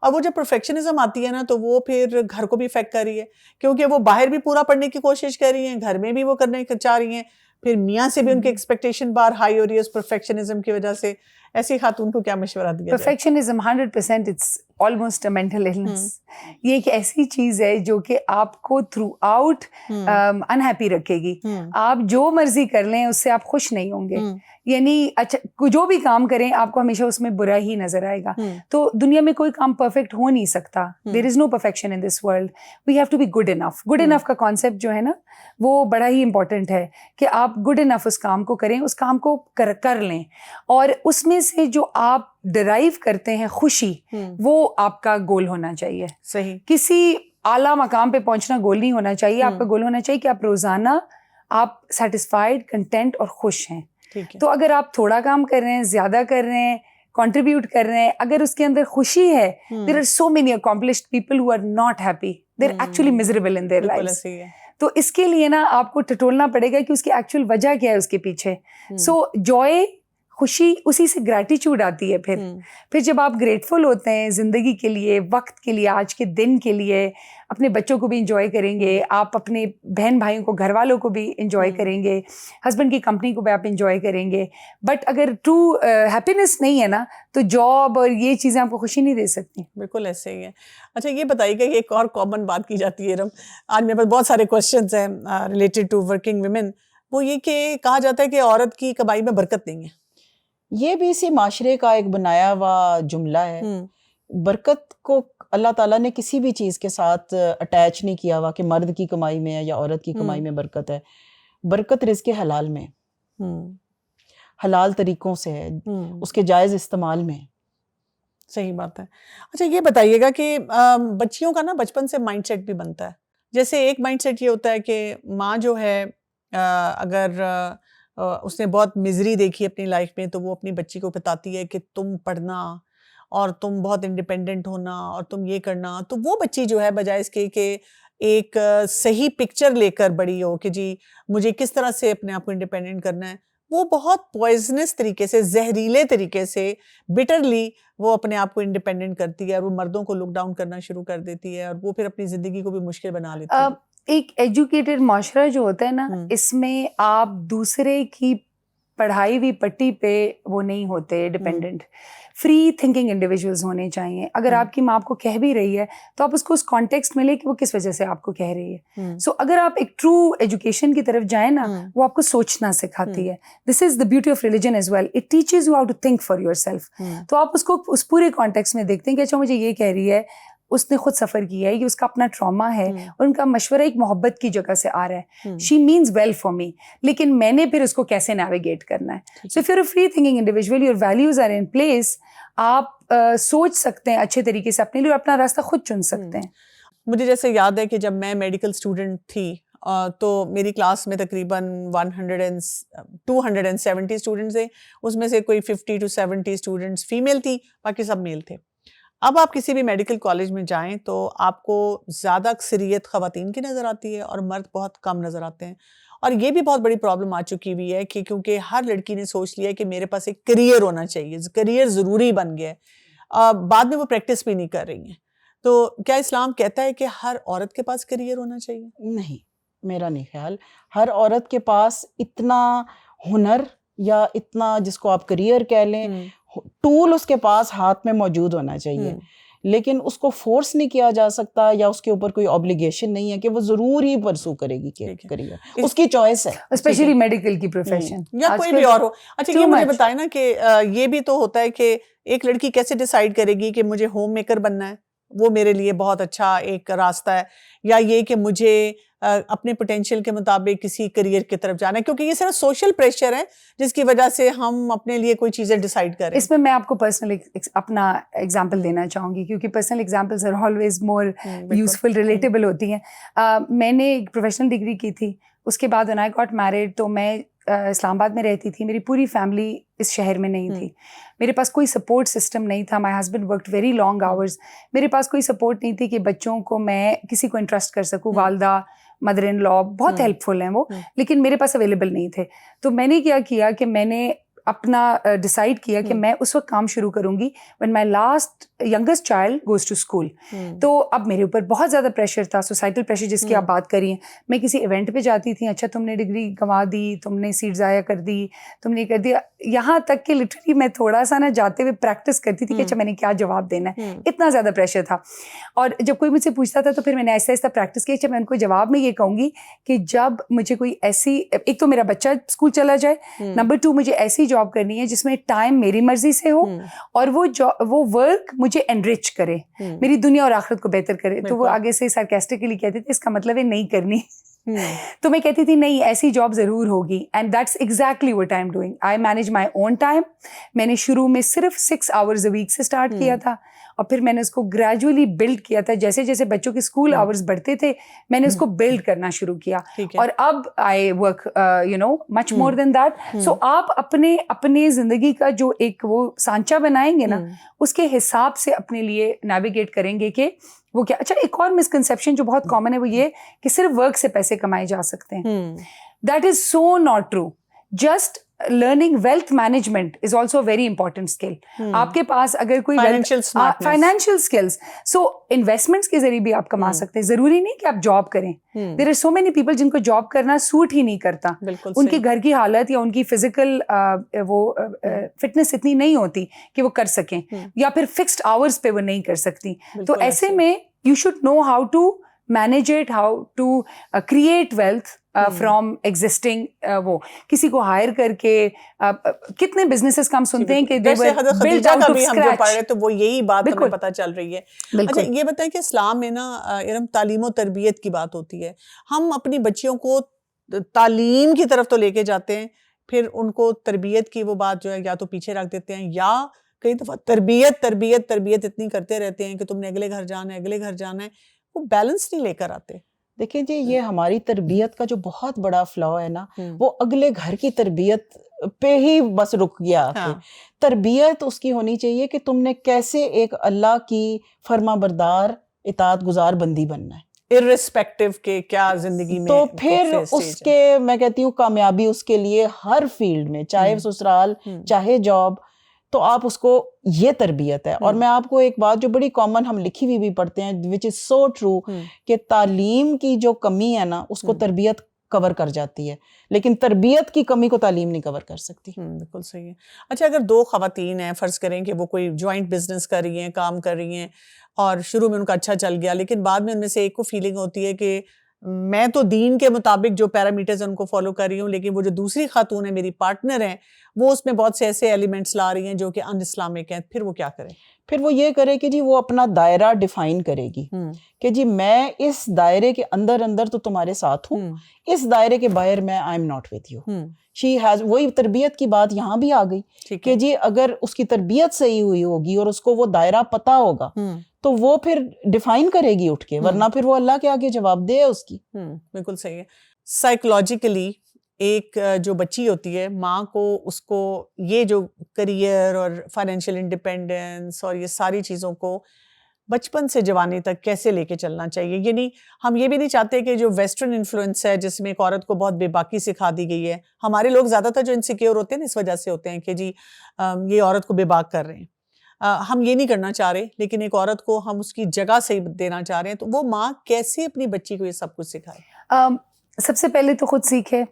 اور وہ جب پرفیکشنزم آتی ہے نا تو وہ پھر گھر کو بھی افیکٹ کر رہی ہے, کیونکہ وہ باہر بھی پورا پڑھنے کی کوشش کر رہی ہیں, گھر میں بھی وہ کرنے چاہ رہی ہیں, پھر میاں سے بھی ان کی ایکسپیکٹیشن بار ہائی ہو رہی ہے اس پرفیکشنزم کی وجہ سے. ایسی خاتون کو کیا مشورہ دیا جائے؟ Perfectionism 100% it's almost a mental illness. یہ ایک ایسی چیز ہے جو کہ آپ کو تھرو آؤٹ انہیپی رکھے گی. آپ جو مرضی کر لیں اس سے آپ خوش نہیں ہوں گے, یعنی اچھا جو بھی کام کریں آپ کو ہمیشہ اس میں برا ہی نظر آئے گا. تو دنیا میں کوئی کام پرفیکٹ ہو نہیں سکتا. There is no perfection in this world. We have to be good enough. Good enough کا کانسیپٹ جو ہے نا وہ بڑا ہی امپورٹنٹ ہے کہ آپ گڈ انف اس کام کو کریں, اس کام کو کر لیں, اور اس میں سے جو آپ ڈرائیو کرتے ہیں خوشی, وہ آپ کا گول ہونا چاہیے. صحیح. کسی اعلیٰ مقام پہ پہنچنا گول نہیں ہونا چاہیے. آپ کا گول ہونا چاہیے کہ آپ روزانہ آپ سیٹسفائیڈ, کنٹینٹ اور خوش ہیں. تو اگر آپ تھوڑا کام کر رہے ہیں, زیادہ کر رہے ہیں, کنٹریبیوٹ کر رہے ہیں, اگر اس کے اندر خوشی ہے, there are so many accomplished people who are not happy. They're actually miserable in their lives. تو اس کے لیے نا آپ کو ٹٹولنا پڑے گا کہ اس کی ایکچوئل وجہ کیا ہے اس کے پیچھے. سو جوائے, خوشی, اسی سے گریٹیچیوڈ آتی ہے. پھر جب آپ گریٹفل ہوتے ہیں زندگی کے لیے, وقت کے لیے, آج کے دن کے لیے, اپنے بچوں کو بھی انجوائے کریں گے, آپ اپنے بہن بھائیوں کو, گھر والوں کو بھی انجوائے کریں گے, ہسبینڈ کی کمپنی کو بھی آپ انجوائے کریں گے. بٹ اگر ٹرو ہیپینس نہیں ہے نا تو جاب اور یہ چیزیں آپ کو خوشی نہیں دے سکتی. بالکل ایسے ہی ہے. اچھا یہ بتائیے گا کہ ایک اور کامن بات کی جاتی ہے, آج میرے پاس بہت سارے کوشچنس ہیں ریلیٹڈ ٹو ورکنگ ویمن, وہ یہ کہ کہا جاتا ہے کہ عورت کی کمائی میں برکت نہیں ہے. یہ بھی اسی معاشرے کا ایک بنایا ہوا جملہ ہے. برکت کو اللہ تعالیٰ نے کسی بھی چیز کے ساتھ اٹیچ نہیں کیا ہوا کہ مرد کی کمائی میں ہے یا عورت کی کمائی میں برکت ہے. برکت رزق حلال میں, حلال طریقوں سے ہے, اس کے جائز استعمال میں. صحیح بات ہے. اچھا یہ بتائیے گا کہ بچیوں کا نا بچپن سے مائنڈ سیٹ بھی بنتا ہے. جیسے ایک مائنڈ سیٹ یہ ہوتا ہے کہ ماں جو ہے اگر اس نے بہت مزری دیکھی اپنی لائف میں تو وہ اپنی بچی کو بتاتی ہے کہ تم پڑھنا اور تم بہت انڈیپینڈنٹ ہونا اور تم یہ کرنا, تو وہ بچی جو ہے بجائے اس کے کہ ایک صحیح پکچر لے کر بڑی ہو کہ جی مجھے کس طرح سے اپنے آپ کو انڈیپینڈنٹ کرنا ہے, وہ بہت پوائزنس طریقے سے, زہریلے طریقے سے, بٹرلی وہ اپنے آپ کو انڈیپینڈنٹ کرتی ہے اور وہ مردوں کو لک ڈاؤن کرنا شروع کر دیتی ہے اور وہ پھر اپنی زندگی کو بھی مشکل بنا لیتی ہے. ایک ایجوکیٹڈ معاشرہ جو ہوتا ہے نا, اس میں آپ دوسرے کی پڑھائی ہوئی پٹی پہ وہ نہیں ہوتے ڈپینڈنٹ. فری تھنکنگ انڈیویجولز ہونے چاہیے. اگر آپ کی ماں آپ کو کہہ بھی رہی ہے تو آپ اس کو اس کانٹیکسٹ میں لے کہ وہ کس وجہ سے آپ کو کہہ رہی ہے. سو اگر آپ ایک ٹرو ایجوکیشن کی طرف جائیں نا, وہ آپ کو سوچنا سکھاتی ہے. This is the beauty of religion as well, it teaches you how to think for yourself. تو آپ اس کو اس پورے کانٹیکسٹ میں دیکھتے ہیں کہ اچھا مجھے یہ کہہ رہی ہے, اس نے خود سفر کیا ہے, یہ اس کا اپنا ٹراما ہے اور ان کا مشورہ ایک محبت کی جگہ سے آ رہا ہے. شی مینز ویل فار می, لیکن میں نے پھر اس کو کیسے نیویگیٹ کرنا ہے. So if you are a free thinking individual, your values are in place, آپ سوچ سکتے ہیں اچھے طریقے سے اپنے لیے, اپنا راستہ خود چن سکتے ہیں. مجھے جیسے یاد ہے کہ جب میں میڈیکل اسٹوڈنٹ تھی تو میری کلاس میں تقریباً 270 اسٹوڈنٹس تھے, اس میں سے کوئی 50 to 70 اسٹوڈنٹس فیمیل تھی, باقی سب میل تھے. اب آپ کسی بھی میڈیکل کالج میں جائیں تو آپ کو زیادہ اکثریت خواتین کی نظر آتی ہے اور مرد بہت کم نظر آتے ہیں. اور یہ بھی بہت بڑی پرابلم آ چکی ہوئی ہے کہ کیونکہ ہر لڑکی نے سوچ لیا کہ میرے پاس ایک کریئر ہونا چاہیے, کریئر ضروری بن گیا ہے, بعد میں وہ پریکٹس بھی نہیں کر رہی ہیں. تو کیا اسلام کہتا ہے کہ ہر عورت کے پاس کریئر ہونا چاہیے؟ نہیں, میرا نہیں خیال. ہر عورت کے پاس اتنا ہنر یا اتنا جس کو آپ کریئر کہہ لیں, ٹول اس کے پاس ہاتھ میں موجود ہونا چاہیے, لیکن اس کو فورس نہیں کیا جا سکتا یا اس کے اوپر کوئی اوبلیگیشن نہیں ہے کہ وہ ضرور ہی پرسو کرے گی کریئر, اس کی چوائس ہے, اسپیشلی میڈیکل کی پروفیشن یا کوئی بھی اور ہو. اچھا یہ مجھے بتائیں نا کہ یہ بھی تو ہوتا ہے کہ ایک لڑکی کیسے ڈیسائیڈ کرے گی کہ مجھے ہوم میکر بننا ہے, وہ میرے لیے بہت اچھا ایک راستہ ہے, یا یہ کہ مجھے اپنے پوٹینشیل کے مطابق کسی کریئر کی طرف جانا ہے, کیونکہ یہ صرف سوشل پریشر ہے جس کی وجہ سے ہم اپنے لیے کوئی چیزیں ڈیسائیڈ کریں. اس میں آپ کو پرسنل اپنا ایگزامپل دینا چاہوں گی, کیونکہ personal examples are always more useful, relatable ہوتی ہیں. میں نے ایک پروفیشنل ڈگری کی تھی, اس کے بعد when I got married تو میں اسلام آباد میں رہتی تھی, میری پوری فیملی اس شہر میں نہیں تھی, میرے پاس کوئی سپورٹ سسٹم نہیں تھا. My husband worked very long hours, میرے پاس کوئی سپورٹ نہیں تھی کہ بچوں کو میں کسی کو انٹرسٹ کر سکوں. والدہ مدر ان لا بہت ہیلپ فل ہیں وہ, لیکن میرے پاس اویلیبل نہیں تھے. تو میں نے کیا کیا کہ میں نے اپنا ڈیسائیڈ کیا کہ میں اس وقت کام شروع کروں گی when my last youngest child goes to school. تو اب میرے اوپر بہت زیادہ پریشر تھا, سوسائٹل پریشر جس کی آپ بات کر رہی ہیں. میں کسی ایونٹ پہ جاتی تھی, اچھا تم نے ڈگری گنوا دی, تم نے سیٹ ضائع کر دی, تم نے کر دیا, یہاں تک کہ لٹرلی میں تھوڑا سا نا جاتے ہوئے پریکٹس کرتی تھی کہ اچھا میں نے کیا جواب دینا ہے, اتنا زیادہ پریشر تھا. اور جب کوئی مجھ سے پوچھتا تھا تو پھر میں نے ایسا ایسا پریکٹس کی. اچھا میں ان کو جواب میں یہ کہوں گی کہ جب مجھے کوئی ایسی, ایک تو میرا بچہ اسکول چلا جائے, نمبر 2 مجھے ایسی جاب کرنی ہے جس میں ٹائم میری مرضی سے ہو, اور وہ ورک مجھے انرچ کرے, میری دنیا اور آخرت کو بہتر کرے. تو وہ آگے سے سارکاسٹکلی کہتے تھے اس کا مطلب ہے نہیں کرنی. تو میں کہتی تھی نہیں, ایسی جاب ضرور ہوگی. And that's exactly what I am doing. I manage my own time. میں نے شروع میں صرف 6 hours a week سے اسٹارٹ کیا تھا, اور پھر میں نے اس کو گریجولی بلڈ کیا تھا. جیسے جیسے بچوں کے اسکول آورز بڑھتے تھے میں نے اس کو بلڈ کرنا شروع کیا, اور اب I work much more then that. سو آپ اپنے زندگی کا جو ایک وہ سانچہ بنائیں گے نا, اس کے حساب سے اپنے لیے نیویگیٹ کریں گے کہ وہ کیا. اچھا ایک اور مسکنسیپشن جو بہت کامن ہے وہ یہ کہ صرف ورک سے پیسے کمائے جا سکتے ہیں. That is so not true. Just learning wealth management is also a very important skill. آپ کے پاس اگر کوئی فائنینشیل اسکلز, سو انویسٹمنٹس کے ذریعے بھی آپ کما سکتے ہیں. ضروری نہیں کہ آپ جاب کریں. There are so many people جن کو جاب کرنا سوٹ ہی نہیں کرتا. ان کے گھر کی حالت یا ان کی فزیکل وہ فٹنس اتنی نہیں ہوتی کہ وہ کر سکیں, یا پھر فکسڈ آورس پہ وہ نہیں کر سکتی. تو ایسے میں you should know how to manage it, how to create wealth from existing. وہ کسی کو ہائر کر کے, کتنے بزنسز کا ہم سنتے ہیں کہ تو وہ یہی بات ہمیں پتہ چل رہی ہے. اچھا یہ بتائیں کہ اسلام میں نا ارم تعلیم و تربیت کی بات ہوتی ہے. ہم اپنی بچیوں کو تعلیم کی طرف تو لے کے جاتے ہیں, پھر ان کو تربیت کی وہ بات جو ہے یا تو پیچھے رکھ دیتے ہیں, یا کئی دفعہ تربیت اتنی کرتے رہتے ہیں کہ تم نے اگلے گھر جانا ہے, وہ بیلنس نہیں لے کر آتے. دیکھیں جی, یہ ہماری تربیت کا جو بہت بڑا فلا ہے نا, وہ اگلے گھر کی تربیت پہ ہی بس رک گیا. تربیت اس کی ہونی چاہیے کہ تم نے کیسے ایک اللہ کی فرما بردار اطاعت گزار بندی بننا ہے, ارریسپیکٹو کہ کیا زندگی میں. تو پھر اس کے میں کہتی ہوں کامیابی اس کے لیے ہر فیلڈ میں, چاہے سسرال چاہے جاب, تو آپ اس کو یہ تربیت ہے. اور میں آپ کو ایک بات جو بڑی کامن ہم لکھی ہوئی بھی پڑھتے ہیں, which is so true, کہ تعلیم کی جو کمی ہے نا اس کو تربیت کور کر جاتی ہے, لیکن تربیت کی کمی کو تعلیم نہیں کور کر سکتی. بالکل صحیح ہے. اچھا اگر 2 خواتین ہیں, فرض کریں کہ وہ کوئی جوائنٹ بزنس کر رہی ہیں, کام کر رہی ہیں, اور شروع میں ان کا اچھا چل گیا, لیکن بعد میں ان میں سے ایک کو فیلنگ ہوتی ہے کہ میں تو دین کے مطابق جو پیرامیٹرز ان کو فالو کر رہی ہوں, لیکن وہ جو دوسری خاتون ہے میری پارٹنر ہیں, وہ اس میں بہت سے ایسے ایلیمنٹس لا رہی ہیں جو کہ ان اسلامک ہیں, پھر وہ کیا کریں؟ پھر وہ یہ کرے کہ جی وہ اپنا دائرہ ڈیفائن کرے گی کہ جی میں اس دائرے کے اندر تو تمہارے ساتھ ہوں, اس دائرے کے باہر میں I am not with you. She has, وہی تربیت کی بات یہاں بھی آ گئی کہ جی اگر اس کی تربیت صحیح ہوئی ہوگی اور اس کو وہ دائرہ پتہ ہوگا تو وہ پھر ڈیفائن کرے گی اٹھ کے, ورنہ پھر وہ اللہ کے آگے جواب دے اس کی. بالکل صحیح ہے. سائیکولوجیکلی ایک جو بچی ہوتی ہے, ماں کو اس کو یہ جو کریئر اور فائنینشیل انڈیپینڈنس اور یہ ساری چیزوں کو بچپن سے جوانی تک کیسے لے کے چلنا چاہیے. یعنی ہم یہ بھی نہیں چاہتے کہ جو ویسٹرن انفلوئنس ہے جس میں ایک عورت کو بہت بے باکی سکھا دی گئی ہے, ہمارے لوگ زیادہ تر جو انسیکیور ہوتے ہیں اس وجہ سے ہوتے ہیں کہ جی یہ عورت کو بے باک کر رہے ہیں. ہم یہ نہیں کرنا چاہ رہے, لیکن ایک عورت کو ہم اس کی جگہ صحیح دینا چاہ رہے ہیں, تو وہ ماں کیسے اپنی بچی کو یہ سب کچھ سکھائے؟ سب سے پہلے تو خود سیکھے,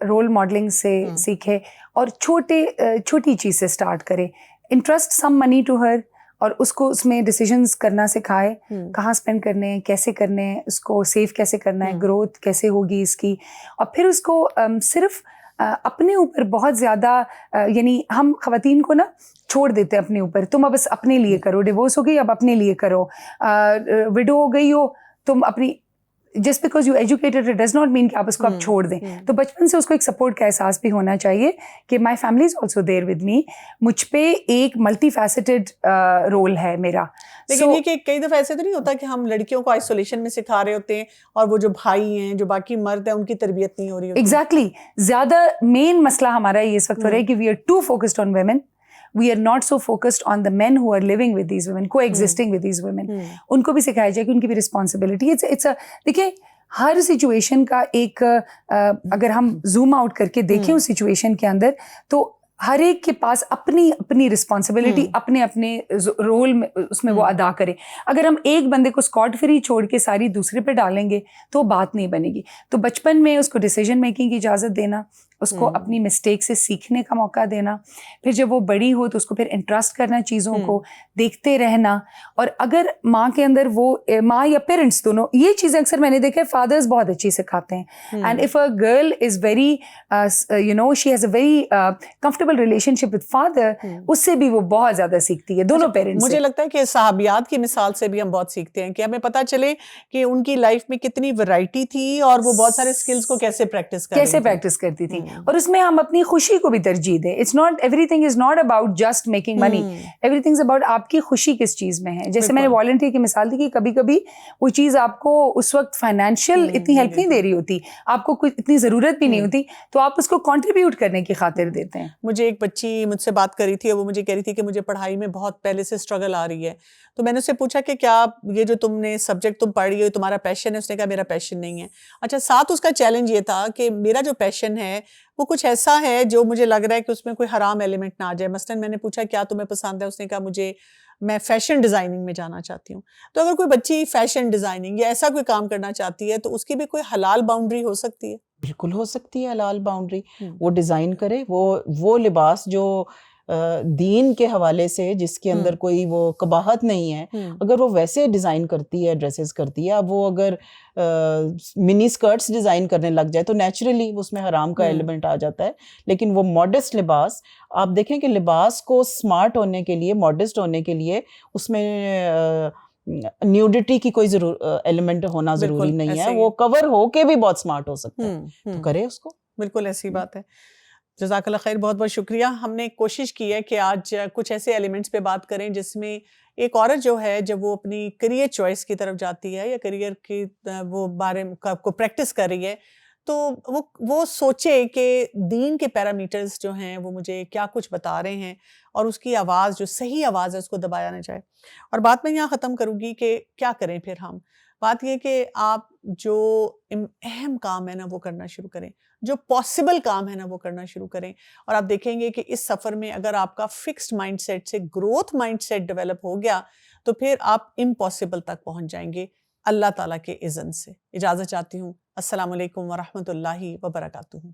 رول ماڈلنگ سے سیکھے, اور چھوٹی چیز سے سٹارٹ کرے. Interest some money to her, اور اس کو اس میں ڈیسیجنز کرنا سکھائے, کہاں سپینڈ کرنے ہیں, کیسے کرنے ہیں, اس کو سیو کیسے کرنا ہے, گروتھ کیسے ہوگی اس کی. اور پھر اس کو صرف اپنے اوپر بہت زیادہ, یعنی ہم خواتین کو نا چھوڑ دیتے ہیں اپنے اوپر, تم اب بس اپنے لیے کرو, ڈیورس ہو گئی اب اپنے لیے کرو, وڈو ہو گئی ہو تم اپنی, just because you educated it does not mean کہ آپ اس کو اب چھوڑ دیں. تو بچپن سے اس کو ایک سپورٹ کا احساس بھی ہونا چاہیے کہ my family is also there with me, مجھ پہ ایک ملٹی فیسٹڈ رول ہے میرا. لیکن یہ کہ کئی دفعہ ایسے تو نہیں ہوتا کہ ہم لڑکیوں کو آئسولیشن میں سکھا رہے ہوتے ہیں اور وہ جو بھائی ہیں جو باقی مرد ہیں ان کی تربیت نہیں ہو رہی ہوتی. ایگزیکٹلی زیادہ مین مسئلہ ہمارا یہ اس وقت ہو رہا ہے کہ we are too focused on women, we are not so focused on the men who are living with these women, coexisting with these women. ان کو بھی سکھایا جائے کہ ان کی بھی responsibility. دیکھیں ہر سچویشن کا ایک اگر ہم زوم آؤٹ کر کے دیکھیں اس سچویشن کے اندر تو ہر ایک کے پاس اپنی اپنی رسپانسبلٹی اپنے اپنے رول میں اس میں وہ ادا کرے. اگر ہم ایک بندے کو اسکاٹ فری چھوڑ کے ساری دوسرے پہ ڈالیں گے تو بات نہیں بنے گی. تو بچپن میں اس کو ڈیسیجن میکنگ کی اجازت دینا, اس کو اپنی مسٹیک سے سیکھنے کا موقع دینا, پھر جب وہ بڑی ہو تو اس کو پھر انٹرسٹ کرنا چیزوں کو, دیکھتے رہنا. اور اگر ماں کے اندر وہ ماں یا پیرنٹس دونوں یہ چیزیں اکثر میں نے دیکھا فادرز بہت اچھی سکھاتے ہیں. And if a girl is very you know she has a very comfortable relationship with father, اس سے بھی وہ بہت زیادہ سیکھتی ہے دونوں پیرنٹس. مجھے لگتا ہے کہ صحابیات کی مثال سے بھی ہم بہت سیکھتے ہیں کہ ہمیں پتہ چلے کہ ان کی لائف میں کتنی ورائٹی تھی اور وہ بہت سارے اسکلس کو کیسے پریکٹس کرتی تھی. اور اس میں ہم اپنی خوشی کو بھی ترجیح دیں. It's not everything is not about just making money, everything is about آپ کی خوشی کس چیز میں ہے. جیسے میں نے والنٹیئر کی مثال دی کہ کبھی کبھی وہ چیز آپ کو اس وقت فائنینشیل اتنی ہیلپ نہیں دے رہی ہوتی, آپ کو کوئی اتنی ضرورت بھی نہیں ہوتی, تو آپ اس کو کنٹریبیوٹ کرنے کی خاطر دیتے ہیں. مجھے ایک بچی مجھ سے بات کر رہی تھی اور وہ مجھے کہہ رہی تھی کہ مجھے پڑھائی میں بہت پہلے سے اسٹرگل آ رہی ہے. تو میں نے اس سے پوچھا کہ کیا یہ جو تم نے سبجیکٹ تم پڑھ رہی ہو تمہارا پیشن ہے؟ اس نے کہا میرا پیشن نہیں ہے. اچھا, ساتھ اس کا چیلنج یہ تھا کہ میرا جو پیشن ہے وہ کچھ ایسا ہے جو مجھے لگ رہا ہے کہ اس میں کوئی حرام ایلیمنٹ نہ آ جائے. مثلاً میں نے پوچھا کیا تمہیں پسند ہے؟ اس نے کہا میں فیشن ڈیزائننگ میں جانا چاہتی ہوں. تو اگر کوئی بچی فیشن ڈیزائننگ یا ایسا کوئی کام کرنا چاہتی ہے تو اس کی بھی کوئی حلال باؤنڈری ہو سکتی ہے؟ بالکل ہو سکتی ہے حلال باؤنڈری. وہ ڈیزائن کرے وہ لباس جو دین کے حوالے سے جس کے اندر کوئی وہ قباحت نہیں ہے, اگر وہ ویسے ڈیزائن کرتی ہے, ڈریسز کرتی ہے. اب وہ اگر منی اسکرٹس ڈیزائن کرنے لگ جائے تو نیچرلی اس میں حرام کا ایلیمنٹ آ جاتا ہے. لیکن وہ ماڈسٹ لباس, آپ دیکھیں کہ لباس کو اسمارٹ ہونے کے لیے, ماڈسٹ ہونے کے لیے اس میں نیوڈیٹی کی کوئی ایلیمنٹ ہونا ضروری نہیں ہے. وہ کور ہو کے بھی بہت اسمارٹ ہو سکتا ہے, تو کرے اس کو. بالکل ایسی بات ہے. جزاک اللہ خیر, بہت بہت شکریہ. ہم نے کوشش کی ہے کہ آج کچھ ایسے ایلیمنٹس پہ بات کریں جس میں ایک عورت جو ہے جب وہ اپنی کریئر چوائس کی طرف جاتی ہے یا کریئر کی وہ بارے کو پریکٹس کر رہی ہے تو وہ سوچے کہ دین کے پیرامیٹرز جو ہیں وہ مجھے کیا کچھ بتا رہے ہیں اور اس کی آواز جو صحیح آواز ہے اس کو دبایا نہ جائے. اور بات میں یہاں ختم کروں گی کہ کیا کریں پھر ہم. بات یہ کہ آپ جو اہم کام ہے نا وہ کرنا شروع کریں, جو پاسبل کام ہے نا وہ کرنا شروع کریں. اور آپ دیکھیں گے کہ اس سفر میں اگر آپ کا فکسڈ مائنڈ سیٹ سے گروتھ مائنڈ سیٹ ڈیولپ ہو گیا تو پھر آپ امپاسبل تک پہنچ جائیں گے اللہ تعالیٰ کے اذن سے. اجازت چاہتی ہوں. السلام علیکم ورحمۃ اللہ وبرکاتہ.